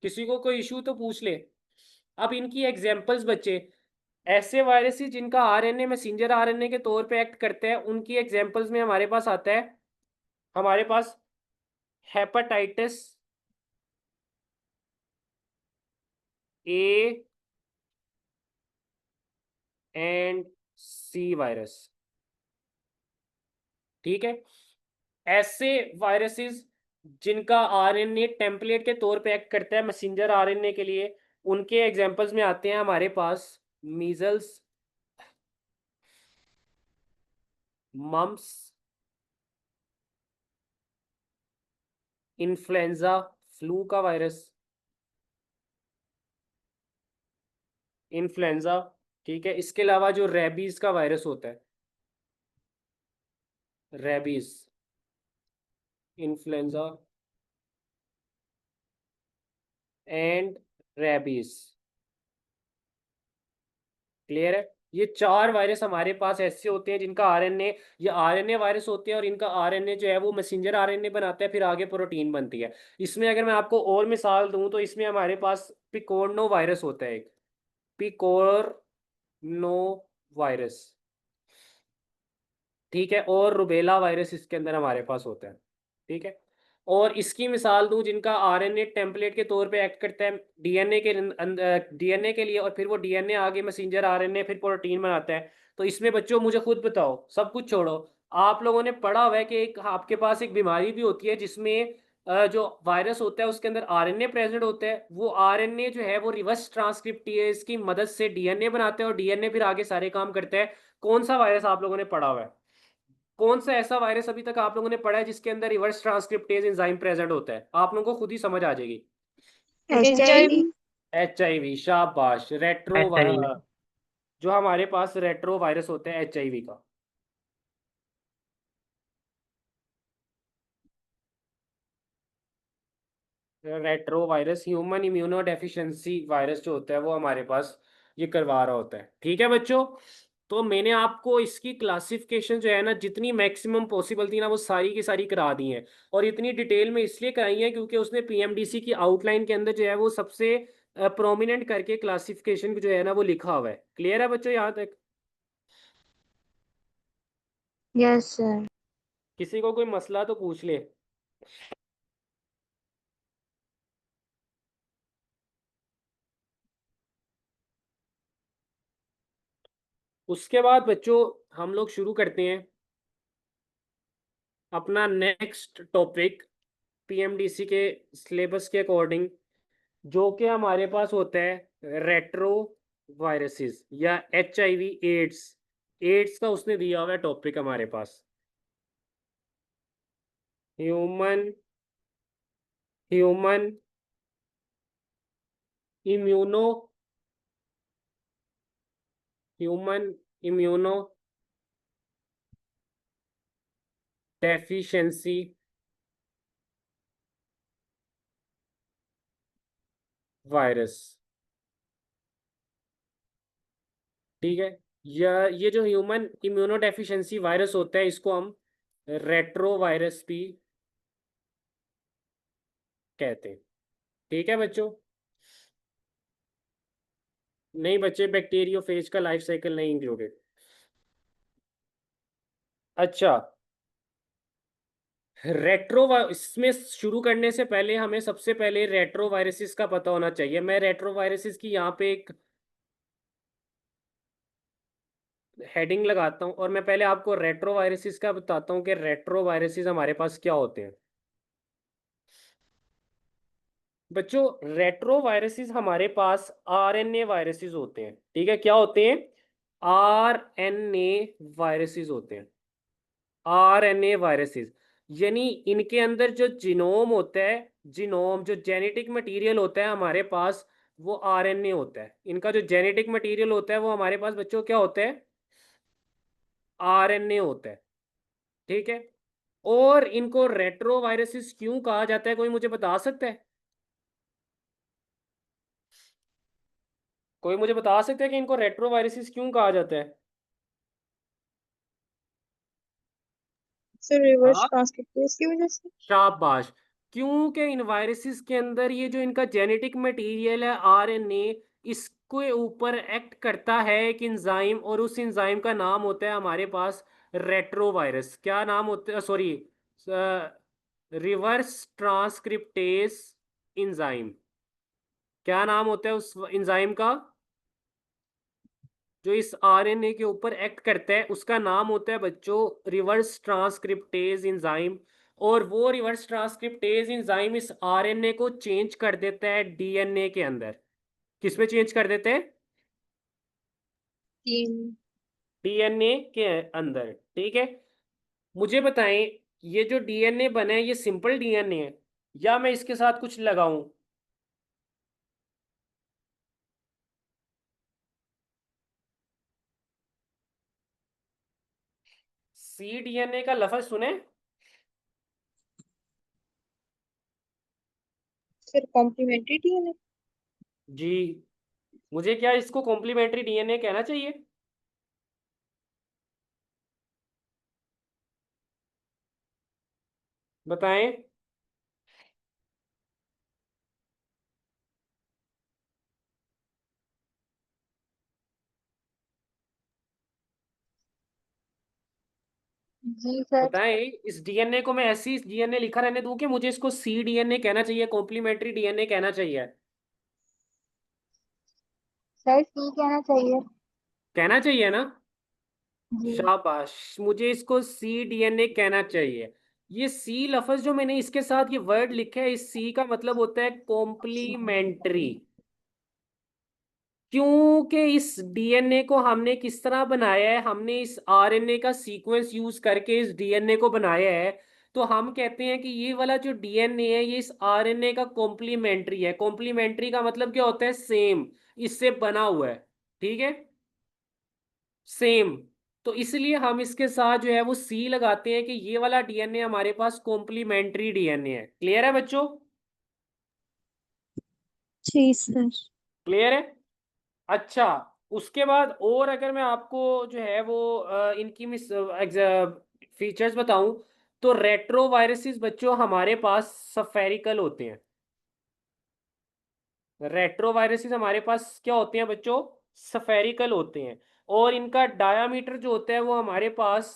किसी को कोई इशू तो पूछ ले। अब इनकी एग्जांपल्स बच्चे, ऐसे वायरसेस जिनका आरएनए मैसेंजर आरएनए के तौर पे एक्ट करते हैं, उनकी एग्जांपल्स में हमारे पास आता है, हमारे पास hepatitis A and C virus. ठीक है, ऐसे वायरसेस जिनका आरएनए टेम्पलेट के तौर पे एक्ट करता है मैसेंजर आरएनए के लिए, उनके एग्जांपल्स में आते हैं हमारे पास मीजल्स, मम्स, इन्फ्लुएंजा, फ्लू का वायरस, इन्फ्लुएंजा। ठीक है, इसके अलावा जो रेबीज का वायरस होता है, rabies, influenza and rabies. Clear है? ये चार वायरस हमारे पास ऐसे होते हैं जिनका आरएनए, ये आरएनए वायरस होते हैं और इनका आरएनए जो है वो मैसेंजर आरएनए बनाता है, फिर आगे प्रोटीन बनती है। इसमें अगर मैं आपको और मिसाल दूं तो इसमें हमारे पास पिकोरनो वायरस होता है, एक पिकोरनो वायरस। ठीक है, और रुबेला वायरस इसके अंदर हमारे पास होता है। ठीक है, और इसकी मिसाल दूं जिनका आरएनए टेम्पलेट के तौर पे एक्ट करता है डीएनए के डीएनए के लिए और फिर वो डीएनए आगे मैसेंजर आरएनए फिर प्रोटीन बनाता है। तो इसमें बच्चों मुझे खुद बताओ, सब कुछ छोड़ो, आप लोगों ने पढ़ा हुआ है कि एक आपके पास एक बीमारी भी होती है जिसमें जो वायरस होता है उसके अंदर आरएनए प्रेजेंट होता है, वो आरएनए जो है वो रिवर्स ट्रांसक्रिप्टेज की मदद से डीएनए बनाते हैं और डीएनए फिर आगे सारे काम करता है। कौन सा वायरस आप लोगों ने पढ़ा हुआ है? कौन सा ऐसा वायरस अभी तक आप लोगों ने पढ़ा है जिसके अंदर रिवर्स ट्रांसक्रिप्टेज एंजाइम प्रेजेंट होता है? आप लोगों को खुद ही समझ आ जाएगी। HIV। HIV, शाबाश। HIV। जो हमारे पास रेट्रो वायरस होता है HIV का। Retro virus human immunodeficiency virus जो होता है वो हमारे पास ये करवा रहा होता है। ठीक है बच्चों, तो मैंने आपको इसकी क्लासिफिकेशन जो है ना जितनी मैक्सिमम पॉसिबल थी ना वो सारी की सारी करा दी है। और इतनी डिटेल में इसलिए कराई है क्योंकि उसने पीएमडीसी की आउटलाइन के अंदर जो है वो सबसे प्रोमिनेंट करके क्लासिफिकेशन जो है ना वो लिखा हुआ है। क्लियर है बच्चों यहाँ तक? Yes sir. किसी को कोई मसला तो पूछ ले। उसके बाद बच्चों हम लोग शुरू करते हैं अपना नेक्स्ट टॉपिक पीएमडीसी के सिलेबस के अकॉर्डिंग, जो कि हमारे पास होता है रेट्रो वायरसेस या HIV एड्स। एड्स का उसने दिया हुआ है टॉपिक हमारे पास, human human immuno human immunodeficiency virus. ठीक है, ये जो ह्यूमन इम्यूनो डेफिशिएंसी वायरस होता है इसको हम रेट्रो वायरस भी कहते हैं। ठीक है बच्चों? नहीं बच्चे, बैक्टीरियोफेज का लाइफ साइकिल नहीं इंक्लूडेड। अच्छा, इसमें शुरू करने से पहले हमें सबसे पहले रेट्रो वायरसेस का पता होना चाहिए। मैं रेट्रो वायरसेस की यहाँ पे एक हेडिंग लगाता हूँ और मैं पहले आपको रेट्रो वायरसेस का बताता हूँ कि रेट्रो वायरसेस हमारे पास क्या होते हैं। बच्चों, रेट्रो वायरसेस हमारे पास आरएनए वायरसेस होते हैं। ठीक है, क्या होते हैं? आरएनए वायरसेस होते हैं। आरएनए वायरसेस यानी इनके अंदर जो जीनोम होता है, जीनोम जो जेनेटिक मटेरियल होता है हमारे पास, वो आरएनए होता है। इनका जो जेनेटिक मटेरियल होता है वो हमारे पास बच्चों क्या होता है? आरएनए होता है। ठीक है, और इनको रेट्रो वायरसेस क्यों कहा जाता है, कोई मुझे बता सकता है? कोई मुझे बता सकता है कि इनको रेट्रो वायरसेस क्यों कहा जाता है? सर रिवर्स हाँ, ट्रांसक्रिप्टेज की वजह से। शाबाश। क्योंकि इन वायरसेस के अंदर ये जो इनका जेनेटिक मटेरियल है आरएनए, इसके ऊपर एक्ट करता है एक इंजाइम, और उस इंजाइम का नाम होता है हमारे पास रेट्रोवायरस। क्या नाम होता है? Sorry, reverse transcriptase enzyme. क्या नाम होता है उस इंजाइम का जो इस आरएनए के ऊपर एक्ट करता है? उसका नाम होता है बच्चों रिवर्स ट्रांसक्रिप्टेज इंजाइम। और वो रिवर्स ट्रांसक्रिप्टेज इंजाइम इस आरएनए को चेंज कर देता है डीएनए के अंदर। किसमें चेंज कर देते हैं? तीन। डीएनए के अंदर। ठीक है, मुझे बताएं, ये जो डीएनए बना है ये सिंपल डीएनए है या मैं इसके साथ कुछ लगाऊं? सी डीएनए का लफ्ज सुने? Sir complementary DNA. जी, मुझे क्या इसको कॉम्प्लीमेंट्री डीएनए कहना चाहिए? बताएं। जी सर। बताएं, इस डीएनए को मैं ऐसी डीएनए लिखा रहने दूं कि मुझे इसको सी डीएनए कहना चाहिए, कॉम्प्लीमेंट्री डीएनए कहना चाहिए? सर सी कहना चाहिए। कहना चाहिए ना? जी। शाबाश, मुझे इसको सी डीएनए कहना चाहिए। ये सी लफ्ज जो मैंने इसके साथ ये वर्ड लिखा है, इस सी का मतलब होता है कॉम्प्लीमेंट्री। क्योंकि इस डीएनए को हमने किस तरह बनाया है, हमने इस आरएनए का सीक्वेंस यूज करके इस डीएनए को बनाया है। तो हम कहते हैं कि ये वाला जो डीएनए है ये इस आरएनए का कॉम्प्लीमेंट्री है। कॉम्प्लीमेंट्री का मतलब क्या होता है? सेम, इससे बना हुआ है। ठीक है, सेम। तो इसलिए हम इसके साथ जो है वो सी लगाते हैं कि ये वाला डीएनए हमारे पास कॉम्प्लीमेंट्री डीएनए है। क्लियर है बच्चों? जी सर। क्लियर है। अच्छा, उसके बाद और अगर मैं आपको जो है वो इनकी मिस फीचर्स बताऊं, तो रेट्रोवायरसेस बच्चों हमारे पास सफेरिकल होते हैं। रेट्रोवायरसेस हमारे पास क्या होते हैं बच्चों? सफेरिकल होते हैं। और इनका डायामीटर जो होता है वो हमारे पास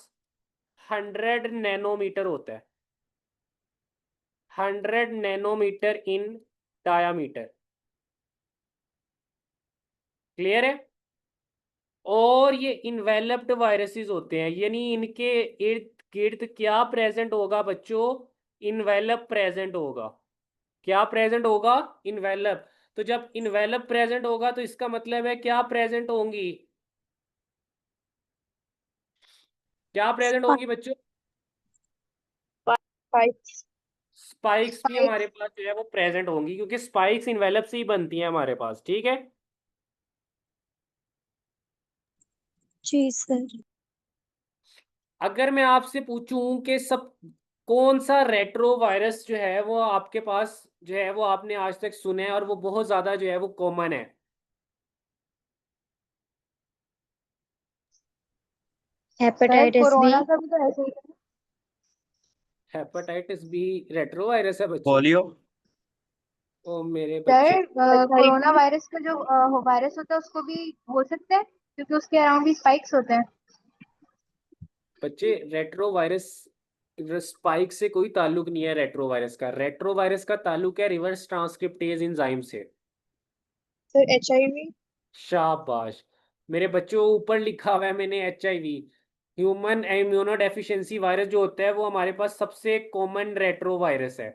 100 नैनोमीटर होता है। 100 नैनोमीटर इन डायामीटर। क्लियर है। और ये इन्वेलप्ड वायरसेस होते हैं, यानी इनके इर्द गिर्द क्या प्रेजेंट होगा बच्चों? इन्वेलप प्रेजेंट होगा। क्या प्रेजेंट होगा? इन्वेलप। तो जब इन्वेलप प्रेजेंट होगा तो इसका मतलब है क्या प्रेजेंट होंगी? क्या प्रेजेंट होंगी बच्चों? Spikes. स्पाइक्स भी Spikes. हमारे पास जो है वो प्रेजेंट होंगी, क्योंकि स्पाइक्स इन्वेलप से ही बनती हैं हमारे पास। ठीक है। जी सर। अगर मैं आपसे पूछूं कि सब कौन सा रेट्रो वायरस जो है वो आपके पास जो है वो आपने आज तक सुना है और वो बहुत ज्यादा जो है वो कॉमन है? Sir hepatitis B. कोरोना का भी तो ऐसे ही था। हेपेटाइटिस बी रेट्रो वायरस है बच्चों? पोलियो। ओ मेरे बच्चे। सर कोरोना वायरस का जो वायरस होता है उसको भी बोल सकते हैं क्योंकि उसके अराउंड भी स्पाइक्स होते हैं। बच्चे रेट्रो वायरस स्पाइक से कोई ताल्लुक नहीं है। रेट्रो वायरस का, रेट्रो वायरस का ताल्लुक है रिवर्स ट्रांसक्रिप्टेज एंजाइम से। Sir HIV। शाबाश मेरे बच्चों, ऊपर लिखा हुआ है मैंने HIV। Human immunodeficiency virus जो होता है वो हमारे पास सबसे कॉमन रेट्रो वायरस है।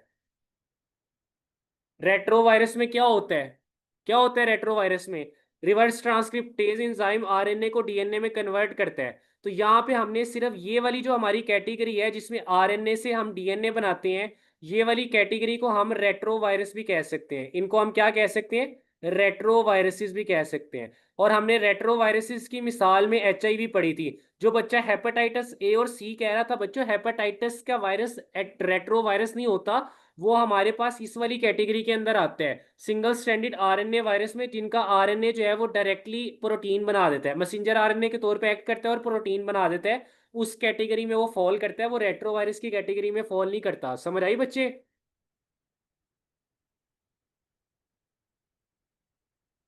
रेट्रो वायरस में क्या होता है? क्या होता है रेट्रो वायरस में? रिवर्स ट्रांसक्रिप्टेज एंजाइम आरएनए को डीएनए में कन्वर्ट करता है। तो यहाँ पे हमने सिर्फ ये वाली जो हमारी कैटेगरी है जिसमें आरएनए से हम डीएनए बनाते हैं, ये वाली कैटेगरी को हम रेट्रो वायरस भी कह सकते हैं। इनको हम क्या कह सकते हैं? रेट्रो वायरसेस भी कह सकते हैं। और हमने रेट्रो वायरसेस की मिसाल में HIV पढ़ी थी। जो बच्चा हेपेटाइटिस ए और सी कह रहा था, बच्चों हेपेटाइटिस का वायरस रेट्रो वायरस नहीं होता, वो हमारे पास इस वाली कैटेगरी के अंदर आता है, सिंगल स्ट्रैंडेड आरएनए वायरस में, जिनका आरएनए जो है वो डायरेक्टली प्रोटीन बना देता है, मैसेंजर आरएनए के तौर पे एक्ट करता है और प्रोटीन बना देता है। उस कैटेगरी में वो फॉल करता है, वो रेट्रो वायरस की कैटेगरी में फॉल नहीं करता। समझ आई बच्चे?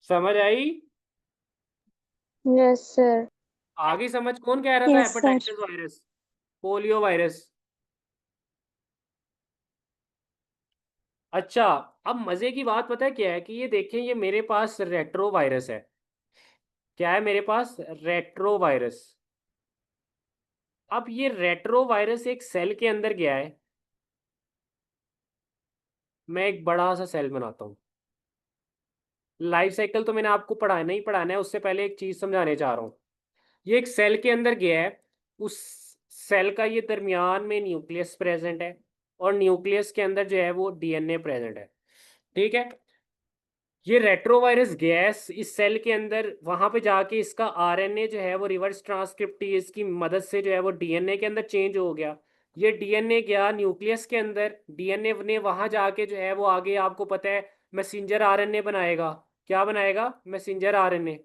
समझ आई? Yes sir. आगे समझ। कौन कह रहा था yes sir. Hepatitis virus? Polio virus. अच्छा, अब मजे की बात पता है क्या है? कि ये देखें, ये मेरे पास रेट्रो वायरस है। क्या है मेरे पास? Retro virus. अब ये रेट्रो वायरस एक सेल के अंदर गया है। मैं एक बड़ा सा सेल बनाता हूँ। लाइफ साइकिल तो मैंने आपको पढ़ाना ही पढ़ाना है, उससे पहले एक चीज समझाने चाह रहा हूँ। ये एक सेल के अंदर गया है। उस सेल का ये दरमियान में न्यूक्लियस प्रेजेंट है, और न्यूक्लियस के अंदर जो है वो डीएनए प्रेजेंट है। ठीक है। ये रेट्रोवायरस गैस इस सेल के अंदर वहां पे जाके इसका आरएनए जो है वो रिवर्स ट्रांसक्रिप्टेज की मदद से जो है वो डीएनए के अंदर चेंज हो गया। ये डीएनए गया न्यूक्लियस के अंदर, डीएनए ने वहां जाके जो है वो आगे आपको पता है मैसेंजर आरएनए बनाएगा। क्या बनाएगा? Messenger RNA.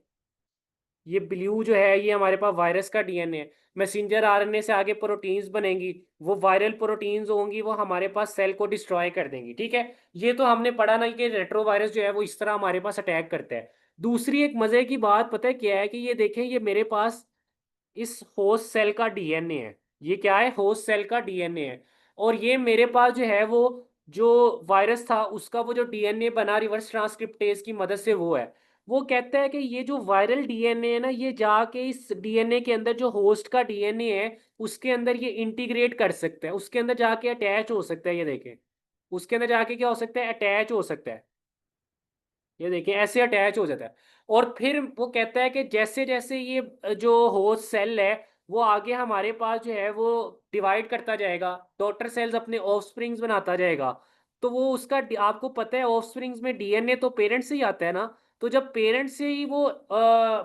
ये ब्लू जो है ये हमारे पास वायरस का डीएनए है। मैसेंजर आरएनए से आगे प्रोटीन्स बनेंगी, वो वायरल प्रोटीन्स होंगी, वो हमारे पास सेल को डिस्ट्रॉय कर देंगी। ठीक है। ये तो हमने पढ़ा ना कि रेट्रोवायरस जो है वो इस तरह हमारे पास अटैक करता है। दूसरी एक मजे की बात पता है क्या है? कि ये देखें, ये मेरे पास इस होस्ट सेल का डीएनए है। ये क्या है? होस्ट सेल का डीएनए है। और ये मेरे पास जो है वो जो वायरस था उसका वो जो डीएनए बना रिवर्स ट्रांसक्रिप्टेज की मदद से वो है। वो कहता है कि ये जो वायरल डीएनए है ना, ये जाके इस डीएनए के अंदर जो होस्ट का डीएनए है उसके अंदर ये इंटीग्रेट कर सकता है, उसके अंदर जाके अटैच हो सकता है। ये देखें, उसके अंदर जाके क्या हो सकता है, अटैच हो सकता है। ये देखिए ऐसे अटैच हो जाता है। और फिर वो कहता है कि जैसे जैसे ये जो होस्ट सेल है वो आगे हमारे पास जो है वो डिवाइड करता जाएगा, डॉटर सेल्स अपने ऑफस्प्रिंग्स बनाता जाएगा। तो वो उसका आपको पता है ऑफस्प्रिंग्स में डीएनए तो पेरेंट्स से ही आता है ना। तो जब पेरेंट्स से ही वो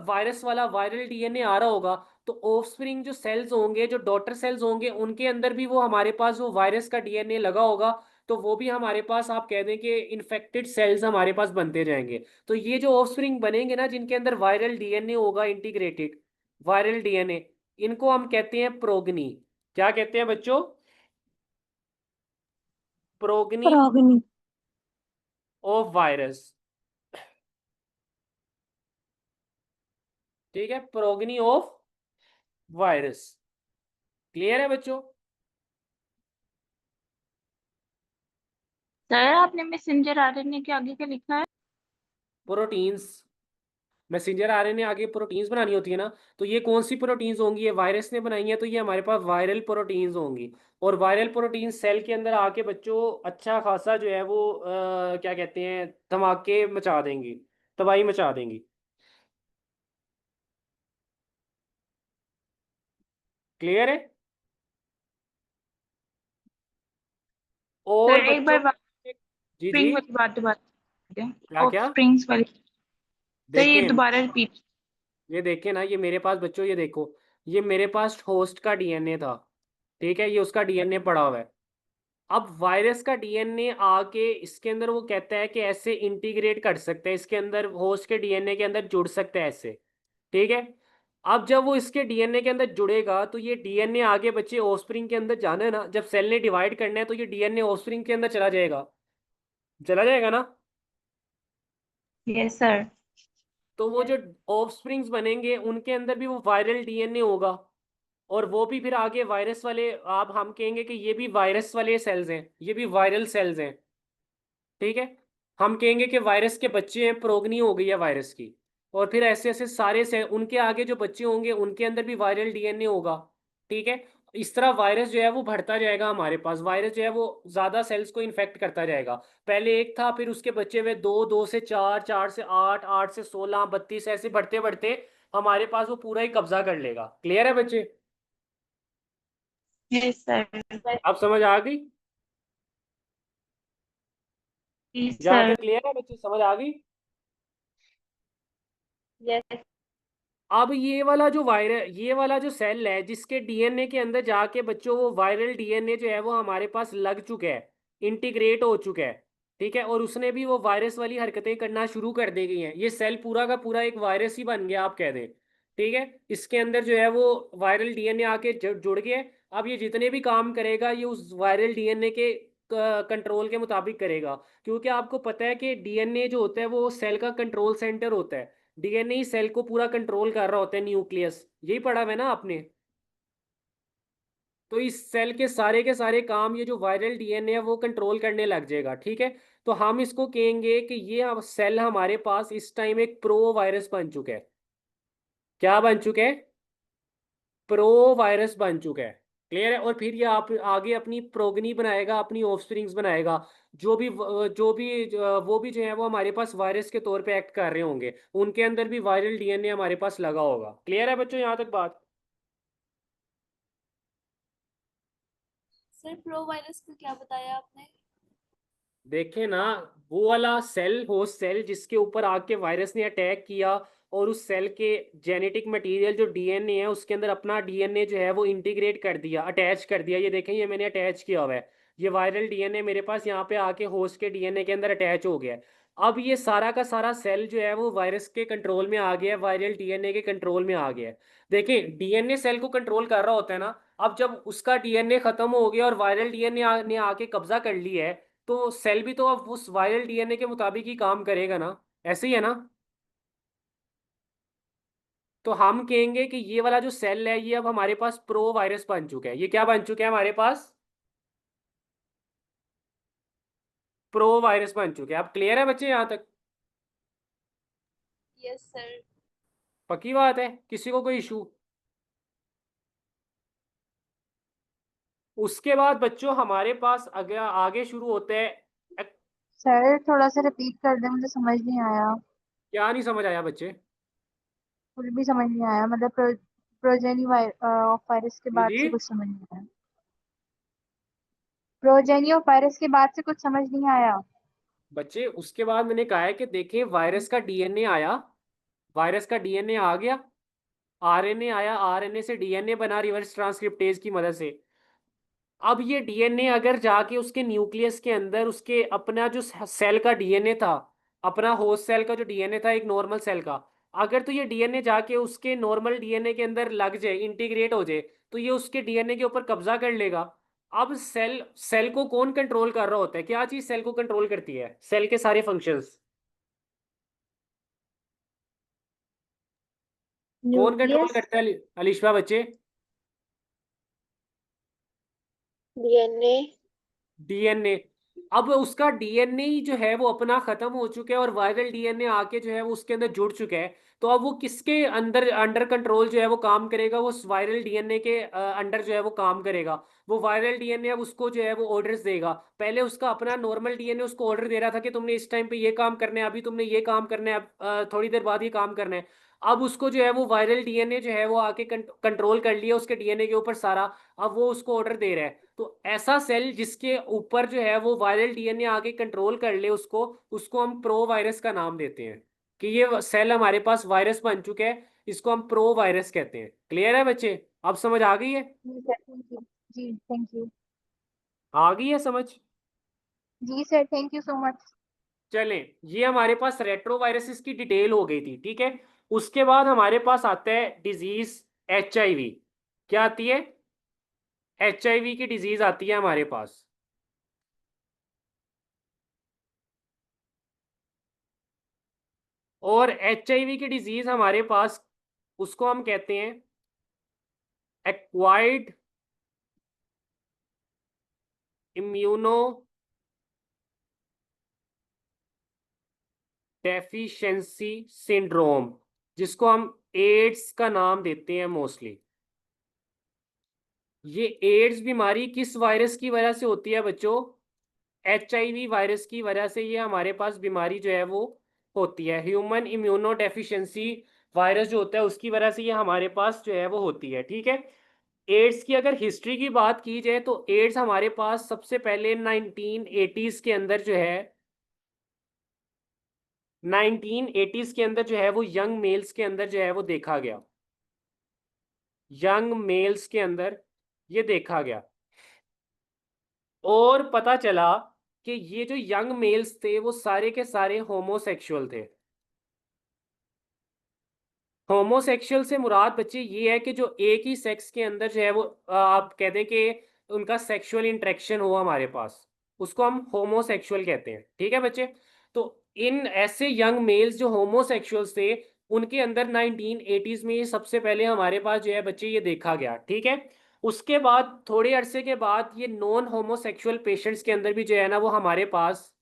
वायरस वाला वायरल डीएनए आ रहा होगा, तो ऑफस्प्रिंग जो सेल्स होंगे, जो डॉटर सेल्स होंगे, उनके अंदर भी वो हमारे पास वो वायरस का डीएनए लगा होगा। तो वो भी हमारे पास आप कह दें कि इन्फेक्टेड सेल्स हमारे पास बनते जाएंगे। तो ये जो ऑफस्प्रिंग बनेंगे ना, जिनके अंदर वायरल डीएनए होगा इंटीग्रेटेड, वायरल डीएनए, इनको हम कहते हैं प्रोगनी। क्या कहते हैं बच्चों? Progeny progeny. Of virus. ठीक है, प्रोगनी ऑफ वायरस। क्लियर है बच्चों? सर आपने मैसेंजर आरएनए के आगे क्या लिखा है? प्रोटीन्स। मैसेंजर आरएनए आगे प्रोटीन्स बनानी होती है ना, तो ये कौन सी प्रोटीन्स होंगी? ये वायरस ने बनाई है, तो ये हमारे पास वायरल प्रोटीन्स होंगी। और वायरल प्रोटीन सेल के अंदर आके बच्चों अच्छा खासा जो है वो क्या कहते हैं, धमाके मचा देंगी, तबाही मचा देंगी। क्लियर है? और सर एक बच्चों, बार जी जी, स्प्रिंग वाली बात दोबारा क्या ऑफ क्या? स्प्रिंग्स वाली। सर ये देखें, दोबारा रिपीट। ये देखें ना, ये मेरे पास बच्चों, ये देखो, ये मेरे पास होस्ट का डीएनए था। ठीक है, ये उसका डीएनए पड़ा हुआ है। अब वायरस का डीएनए आके इसके अंदर वो कहता है कि ऐसे इंटीग्रेट कर सकते हैं, इसके अंदर होस्ट के डीएनए के अंदर जुड़ सकते हैं ऐसे। ठीक है, अब जब वो इसके डीएनए के अंदर जुड़ेगा तो ये डीएनए आगे बच्चे ऑफस्प्रिंग के अंदर जाना है ना, जब सेल ने डिवाइड करना है तो ये डीएनए ऑफस्प्रिंग के अंदर चला जाएगा, चला जाएगा ना। Yes sir. तो वो जो ऑफस्प्रिंग्स बनेंगे उनके अंदर भी वो वायरल डीएनए होगा। और वो भी फिर आगे वायरस वाले, आप हम कहेंगे कि ये भी वायरस वाले सेल्स हैं, ये भी वायरल सेल्स हैं। ठीक है, हम कहेंगे कि वायरस के बच्चे हैं, प्रोगनी हो गई है वायरस की। और फिर ऐसे ऐसे सारे से उनके आगे जो बच्चे होंगे उनके अंदर भी वायरल डीएनए होगा। ठीक है, इस तरह वायरस जो है वो बढ़ता जाएगा हमारे पास, वायरस जो है वो ज्यादा सेल्स को इन्फेक्ट करता जाएगा। पहले एक था, फिर उसके बच्चे हुए दो, दो से चार, चार से आठ, आठ से 16, 32, ऐसे बढ़ते बढ़ते हमारे पास वो पूरा ही कब्जा कर लेगा। क्लियर है बच्चे? Yes sir. अब समझ आ गई? प्लीज जहां सर। तक क्लियर है बच्चे, समझ आ गई? यस। अब ये वाला जो सेल है जिसके डीएनए के अंदर जाके बच्चों वो वायरल डीएनए जो है वो हमारे पास लग चुका है, इंटीग्रेट हो चुका है। ठीक है, और उसने भी वो वायरस वाली हरकतें करना शुरू कर दी गई हैं, ये सेल पूरा का पूरा एक वायरस ही बन गया आप कह दें। ठीक है, इसके अंदर जो है वो वायरल डीएनए आके जुड़ गया। अब ये जितने भी काम करेगा ये उस वायरल डीएनए के कंट्रोल के मुताबिक करेगा। क्योंकि आपको पता है कि डीएनए जो होता है वो सेल का कंट्रोल सेंटर होता है। डीएनए ही सेल को पूरा कंट्रोल कर रहा होता है, न्यूक्लियस, यही पढ़ा है ना आपने। तो इस सेल के सारे काम ये जो वायरल डीएनए है वो कंट्रोल करने लग जाएगा। ठीक है, तो हम इसको कहेंगे कि ये अब सेल हमारे पास इस टाइम एक प्रो वायरस बन चुका है। क्या बन चुका है? प्रो वायरस बन चुका है। क्लियर है? और फिर ये आप आगे अपनी प्रोगनी बनाएगा, अपनी ऑफस्प्रिंग्स बनाएगा। वो भी जो है वो हमारे पास वायरस के तौर पे एक्ट कर रहे होंगे, उनके अंदर भी वायरल डीएनए हमारे पास लगा होगा। क्लियर है बच्चों यहाँ तक बात? सर प्रो वायरस का क्या बताया आपने? देखे ना, वो वाला सेल, होस्ट सेल जिसके ऊपर आके वायरस ने अटैक किया और उस सेल के जेनेटिक मटेरियल जो डीएनए है उसके अंदर अपना डीएनए जो है वो इंटीग्रेट कर दिया, अटैच कर दिया। ये देखें, ये मैंने अटैच किया हुआ है, ये वायरल डीएनए मेरे पास यहाँ पे आके होस्ट के डीएनए के अंदर अटैच हो गया है। अब ये सारा का सारा सेल जो है वो वायरस के कंट्रोल में आ गया है, वायरल डीएनए के कंट्रोल में आ गया है। देखें, डीएनए सेल को कंट्रोल कर रहा होता है ना। अब जब उसका डीएनए खत्म हो गया और वायरल डीएनए ने आके कब्जा कर लिया है, तो सेल भी तो अब उस वायरल डीएनए के मुताबिक ही काम करेगा ना। ऐसे ही है ना। तो हम कहेंगे कि ये वाला जो सेल है ये अब हमारे पास प्रो वायरस बन चुका है। ये क्या बन चुका है हमारे पास? प्रो वायरस बन चुके हैं। अब क्लियर है बच्चे यहाँ तक? Yes sir. पक्की बात है, किसी को कोई इशू? उसके बाद बच्चों हमारे पास आगे आगे शुरू होते हैं सर थोड़ा सा रिपीट कर दे, मुझे समझ नहीं आया। क्या नहीं समझ आया बच्चे? कुछ भी समझ नहीं आया, मतलब प्रोजेनी ऑफ वायरस के जी बाद जी से कुछ समझ नहीं आया। प्रोजेनी ऑफ वायरस के बाद से कुछ समझ नहीं आया। बच्चे, उसके बाद मैंने कहा है कि देखें, वायरस का डीएनए आया, वायरस का डीएनए आ गया, आरएनए आया, आरएनए से डीएनए बना रिवर्स ट्रांसक्रिप्टेज की मदद से। अब ये डीएनए अगर जाके उसके न्यूक्लियस के अंदर उसके अपना जो सेल का डीएनए था, अपना होस्ट सेल का जो डीएनए था एक नॉर्मल सेल का, अगर तो ये डीएनए जाके उसके नॉर्मल डीएनए के अंदर लग जाए, इंटीग्रेट हो जाए, तो ये उसके डीएनए के ऊपर कब्जा कर लेगा। अब सेल सेल को कौन कंट्रोल कर रहा होता है? क्या चीज सेल को कंट्रोल करती है? सेल के सारे फंक्शंस कौन कंट्रोल न्यूक्लियस। करता है अलिशा बच्चे? डीएनए। डीएनए। अब उसका डीएनए ही जो है वो अपना खत्म हो चुका है और वायरल डीएनए आके जो है वो उसके अंदर जुड़ चुका है। तो अब वो किसके अंदर अंडर कंट्रोल जो है वो काम करेगा? वो वायरल डीएनए के अंडर जो है वो काम करेगा। वो वायरल डीएनए अब उसको जो है वो ऑर्डर्स देगा। पहले उसका अपना नॉर्मल डीएनए उसको ऑर्डर दे रहा था कि तुमने इस टाइम पे ये काम करना है, अभी तुमने ये काम करना है, अब थोड़ी देर बाद ये काम करना है। अब उसको जो है वो वायरल डीएनए जो है वो आके कंट्रोल कर लिया उसके डीएनए के ऊपर सारा। अब वो उसको ऑर्डर दे रहा है। तो ऐसा सेल जिसके ऊपर जो है वो वायरल डीएनए आगे कंट्रोल कर ले उसको, उसको हम प्रो वायरस का नाम देते हैं कि ये सेल हमारे पास वायरस बन चुका है, इसको हम प्रो वायरस कहते हैं। क्लियर है बच्चे? अब समझ आ गई है? जी सर, थैंक यू। जी थैंक यू। आ गई है समझ? जी sir, thank you so much. चलें, ये हमारे पास रेट्रो वायरसेस की डिटेल हो गई थी, ठीक है। उसके बाद हमारे पास आता है डिजीज एचआईवी। क्या आती है? एचआईवी की डिजीज आती है हमारे पास। और एचआईवी की डिजीज हमारे पास, उसको हम कहते हैं एक्वायर्ड इम्यूनो डेफिशिएंसी सिंड्रोम, जिसको हम एड्स का नाम देते हैं मोस्टली। ये एड्स बीमारी किस वायरस की वजह से होती है बच्चों? एचआईवी वायरस की वजह से ये हमारे पास बीमारी जो है वो होती है। ह्यूमन इम्यूनो डेफिशिएंसी वायरस जो होता है उसकी वजह से ये हमारे पास जो है वो होती है, ठीक है। एड्स की अगर हिस्ट्री की बात की जाए तो एड्स हमारे पास सबसे पहले 1980s के अंदर जो है, 1980s के अंदर जो है वो यंग मेल्स के अंदर जो है वो देखा गया। यंग मेल्स के अंदर ये देखा गया। और पता चला कि ये जो यंग मेल्स थे वो सारे के सारे होमोसेक्सुअल थे। होमोसेक्सुअल से मुराद बच्चे ये है कि जो एक ही सेक्स के अंदर जो है वो आप कहते हैं कि उनका सेक्सुअल इंटरेक्शन हो हमारे पास, उसको हम होमोसेक्सुअल कहते हैं, ठीक है बच्चे। तो इन ऐसे यंग मेल्स जो होमोसेक्सुअल्स थे, उनके अंदर 1980s में ये सबसे पहले हमारे पास जो है बच्चे ये देखा गया, ठीक है। उसके बाद थोड़े अरसे के बाद ये नॉन होमोसेक्सुअल पेशेंट्स के अंदर भी जो है ना वो हमारे पास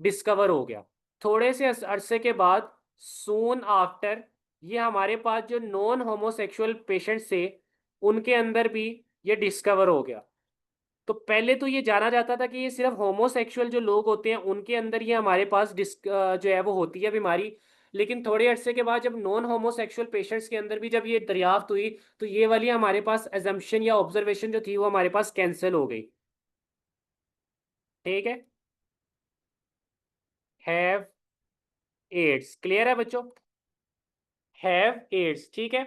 डिस्कवर हो गया। थोड़े से अरसे के बाद, सून आफ्टर, ये हमारे पास जो नॉन होमोसेक्सुअल पेशेंट्स थे उनके अंदर भी ये डिस्कवर हो गया। तो पहले तो ये जाना जाता था कि ये सिर्फ होमोसेक्सुअल जो लोग होते हैं उनके अंदर ये हमारे पास जो है वो होती है बीमारी। लेकिन थोड़े अरसे के बाद जब नॉन होमोसेक्सुअल पेशेंट्स के अंदर भी जब ये दरियाफ्त हुई, तो ये वाली हमारे पास एजम्पशन या ऑब्जर्वेशन जो थी वो हमारे पास कैंसिल हो गई, ठीक है। हैव एड्स, क्लियर है बच्चों? हैव एड्स, ठीक है।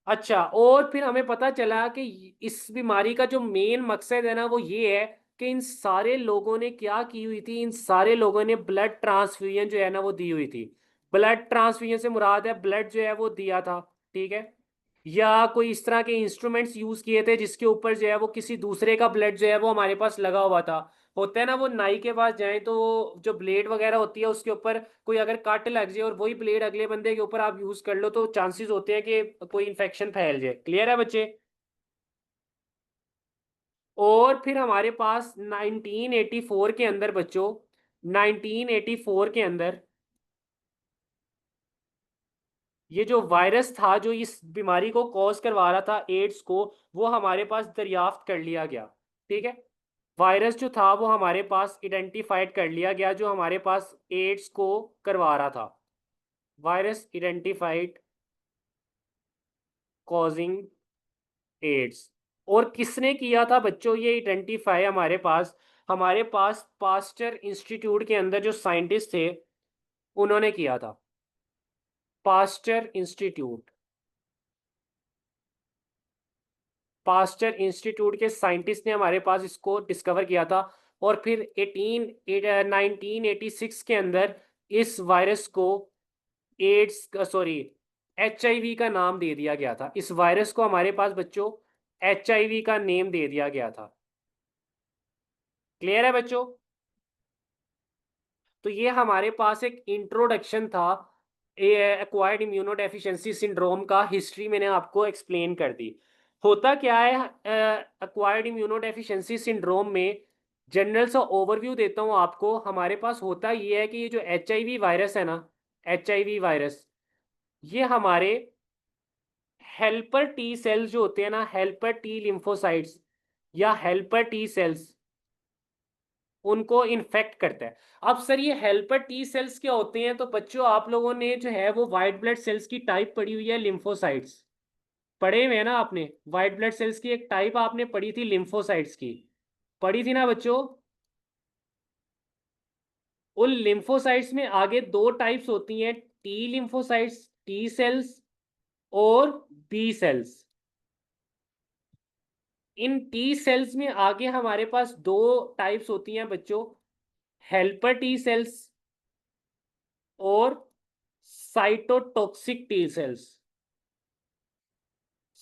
अच्छा, और फिर हमें पता चला कि इस बीमारी का जो मेन मकसद है ना वो ये है कि इन सारे लोगों ने क्या की हुई थी, इन सारे लोगों ने ब्लड ट्रांसफ्यूजन जो है ना वो दी हुई थी। ब्लड ट्रांसफ्यूजन से मुराद है ब्लड जो है वो दिया था, ठीक है। या कोई इस तरह के इंस्ट्रूमेंट्स यूज किए थे जिसके ऊपर जो है वो किसी दूसरे का ब्लड जो है वो हमारे पास लगा हुआ था। होता है ना, वो नाई के पास जाएं तो जो ब्लेड वगैरह होती है उसके ऊपर कोई अगर कट लग जाए और वही ब्लेड अगले बंदे के ऊपर आप यूज कर लो तो चांसेस होते हैं कि कोई इन्फेक्शन फैल जाए। क्लियर है बच्चे? और फिर हमारे पास 1984 के अंदर बच्चों, 1984 के अंदर ये जो वायरस था जो इस बीमारी को कॉज करवा रहा था, एड्स को, वो हमारे पास दरियाफ्त कर लिया गया। ठीक है, वायरस जो था वो हमारे पास आइडेंटिफाइड कर लिया गया, जो हमारे पास एड्स को करवा रहा था। Virus identified causing AIDS. और किसने किया था बच्चों ये आइडेंटिफाई? हमारे पास पास्टर इंस्टीट्यूट के अंदर जो साइंटिस्ट थे उन्होंने किया था। पास्टर इंस्टीट्यूट, पास्टर इंस्टीट्यूट के साइंटिस्ट ने हमारे पास इसको डिस्कवर किया था। और फिर 1986 के अंदर इस वायरस को एड्स, सॉरी, HIV का नाम दे दिया गया था। इस वायरस को हमारे पास बच्चों HIV का नेम दे दिया गया था। क्लियर है बच्चों? तो ये हमारे पास एक इंट्रोडक्शन था एक्वायर्ड इम्यूनोडेफिशिएंसी सिंड्रोम का। हिस्ट्री मैंने आपको एक्सप्लेन कर दी। होता क्या है एक्वायर्ड इम्यूनोडेफिशिएंसी सिंड्रोम में? जनरल सा ओवरव्यू देता हूँ आपको। हमारे पास होता ये है कि ये जो HIV वायरस है ना, HIV वायरस, ये हमारे हेल्पर टी सेल्स जो होते हैं ना, हेल्पर टी लिम्फोसाइट्स या हेल्पर टी सेल्स, उनको इन्फेक्ट करता है। अब सर ये हेल्पर टी सेल्स क्या होते हैं? तो बच्चों आप लोगों ने जो है वो वाइट ब्लड सेल्स की टाइप पढ़ी हुई है, लिम्फोसाइट्स। पढ़े हुए हैं ना आपने? वाइट ब्लड सेल्स की एक टाइप आपने पढ़ी थी, लिम्फोसाइट्स की, पढ़ी थी ना बच्चों? उन लिम्फोसाइट्स में आगे दो टाइप्स होती हैं, टी लिम्फोसाइट्स, टी सेल्स, और बी सेल्स। इन टी सेल्स में आगे हमारे पास दो टाइप्स होती हैं बच्चों, हेल्पर टी सेल्स और cytotoxic T cells.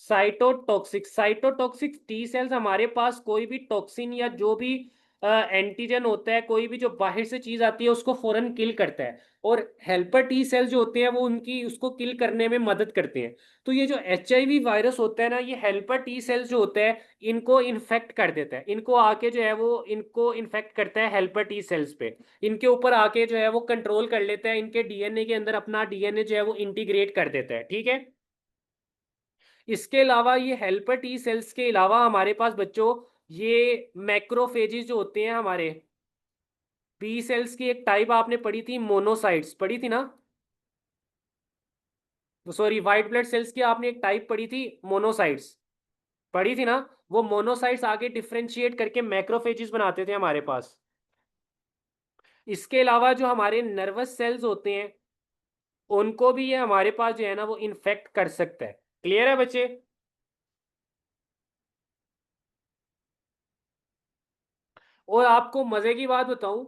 Cytotoxic T cells हमारे पास कोई भी टॉक्सिन या जो भी एंटीजन होता है, कोई भी जो बाहर से चीज आती है उसको फौरन किल करता है। और हेल्पर टी सेल्स जो होते हैं वो उनकी उसको किल करने में मदद करते हैं। तो ये जो HIV वायरस होता है ना, ये हेल्पर टी सेल्स जो होते हैं इनको इन्फेक्ट कर देता है। इनको आके जो है वो इनको इन्फेक्ट करता है हेल्पर टी सेल्स पे। इनके ऊपर आके जो है वो कंट्रोल कर लेता है, इनके DNA के अंदर अपना DNA जो है वो इंटीग्रेट कर देता है। ठीक है, इसके अलावा ये हेल्पर टी सेल्स के अलावा हमारे पास बच्चों ये मैक्रोफेजेस जो होते हैं हमारे, बी सेल्स की एक टाइप आपने पढ़ी थी, मोनोसाइट्स पढ़ी थी ना? सॉरी, वाइट ब्लड सेल्स की आपने एक टाइप पढ़ी थी, मोनोसाइट्स, पढ़ी थी ना? वो मोनोसाइट्स आगे डिफरेंशिएट करके मैक्रोफेजेस बनाते थे हमारे पास। इसके अलावा जो हमारे नर्वस सेल्स होते हैं उनको भी ये हमारे पास जो है ना वो इन्फेक्ट कर सकता है। क्लियर है बच्चे? और आपको मजे की बात बताऊं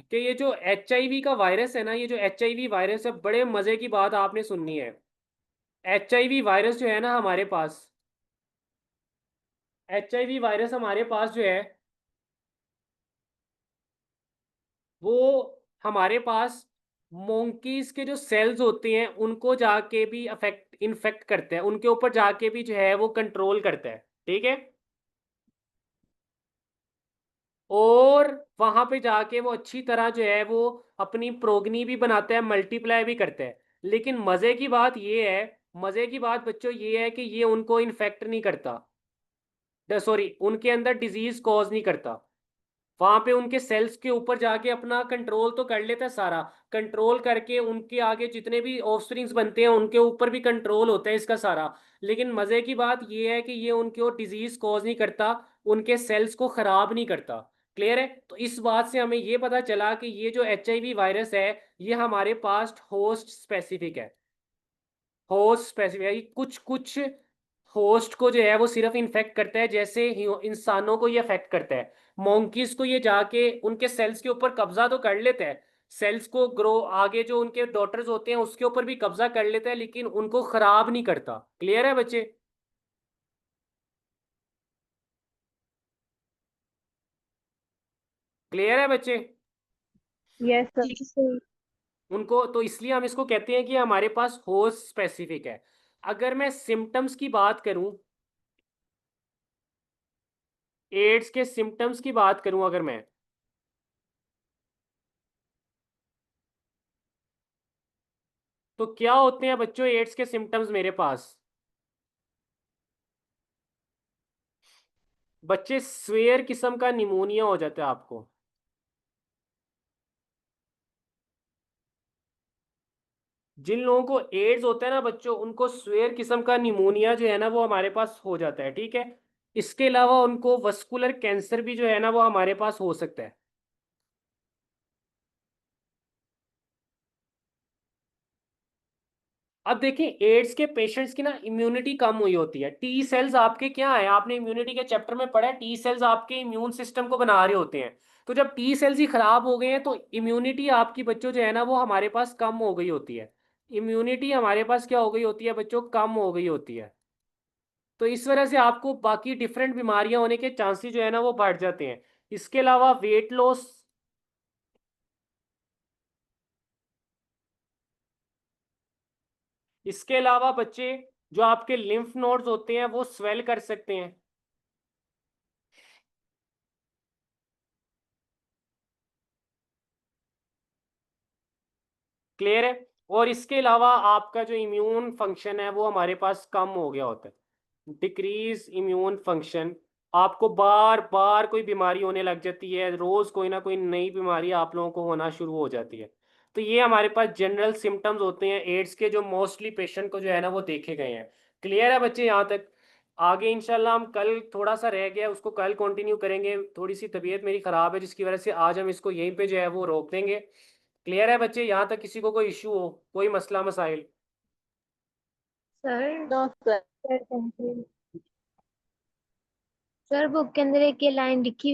कि ये जो HIV का वायरस है ना, ये जो HIV वायरस है, बड़े मजे की बात आपने सुननी है। HIV वायरस जो है ना हमारे पास, HIV वायरस हमारे पास जो है वो हमारे पास मोंकीज के जो सेल्स होते हैं उनको जाके भी अफेक्ट इन्फेक्ट करते हैं, उनके ऊपर जाके भी जो है वो कंट्रोल करता है। ठीक है, और वहां पे जाके वो अच्छी तरह जो है वो अपनी प्रोगनी भी बनाता है, मल्टीप्लाई भी करता है। लेकिन मजे की बात ये है, मजे की बात बच्चों ये है कि ये उनको इन्फेक्ट नहीं करता, सॉरी, उनके अंदर डिजीज कॉज नहीं करता। वहां पे उनके सेल्स के ऊपर जाके अपना कंट्रोल तो कर लेता है सारा, कंट्रोल करके उनके आगे जितने भी ऑफस्प्रिंग्स बनते हैं उनके ऊपर भी कंट्रोल होता है इसका सारा। लेकिन मजे की बात ये है कि ये उनके डिजीज कॉज नहीं करता, उनके सेल्स को खराब नहीं करता। क्लियर है? तो इस बात से हमें ये पता चला कि ये जो HIV वायरस है ये हमारे पास होस्ट स्पेसिफिक है। होस्ट स्पेसिफिक, कुछ कुछ होस्ट को जो है वो सिर्फ इन्फेक्ट करता है, जैसे इंसानों को ये अफेक्ट करता है। मोंकीज को ये जाके उनके सेल्स के ऊपर कब्जा तो कर लेता है, सेल्स को ग्रो आगे जो उनके डॉटर्स होते हैं उसके ऊपर भी कब्जा कर लेता है, लेकिन उनको खराब नहीं करता। क्लियर है बच्चे? क्लियर है बच्चे? Yes sir. उनको तो इसलिए हम इसको कहते हैं कि हमारे पास होस्ट स्पेसिफिक है। अगर मैं सिम्टम्स की बात करूं, एड्स के सिम्टम्स की बात करूं अगर मैं, तो क्या होते हैं बच्चों एड्स के सिम्टम्स मेरे पास? बच्चे स्वेयर किस्म का निमोनिया हो जाता है आपको। जिन लोगों को एड्स होता है ना बच्चों, उनको स्वेयर किस्म का निमोनिया जो है ना वो हमारे पास हो जाता है, ठीक है। इसके अलावा उनको वस्कुलर कैंसर भी जो है ना वो हमारे पास हो सकता है। अब देखिए एड्स के पेशेंट्स की ना इम्यूनिटी कम हुई होती है। टी सेल्स आपके क्या है, आपने इम्यूनिटी के चैप्टर में पढ़ा है, टी सेल्स आपके इम्यून सिस्टम को बना रहे होते हैं। तो जब टी सेल्स ही खराब हो गए हैं तो इम्यूनिटी आपकी बच्चों जो है ना वो हमारे पास कम हो गई होती है। इम्यूनिटी हमारे पास क्या हो गई होती है बच्चों, कम हो गई होती है। तो इस वजह से आपको बाकी डिफरेंट बीमारियां होने के चांसेस जो है ना वो बढ़ जाते हैं। इसके अलावा वेट लॉस, इसके अलावा बच्चे जो आपके लिम्फ नोड्स होते हैं वो स्वेल कर सकते हैं। क्लियर है। और इसके अलावा आपका जो इम्यून फंक्शन है वो हमारे पास कम हो गया होता है, डिक्रीज इम्यून फंक्शन। आपको बार बार कोई बीमारी होने लग जाती है, रोज कोई ना कोई नई बीमारी आप लोगों को होना शुरू हो जाती है। तो ये हमारे पास जनरल सिम्टम्स होते हैं एड्स के, जो मोस्टली पेशेंट को जो है ना वो देखे गए हैं। क्लियर है बच्चे यहाँ तक? आगे इंशाल्लाह हम कल, थोड़ा सा रह गया उसको कल कंटिन्यू करेंगे। थोड़ी सी तबीयत मेरी ख़राब है जिसकी वजह से आज हम इसको यहीं पे जो है वो रोक देंगे। क्लियर है बच्चे यहाँ तक? किसी को कोई इश्यू हो, कोई मसला मसाइल? Sir no sir. Sir thank you. Sir book के अंदर एक ये लाइन लिखी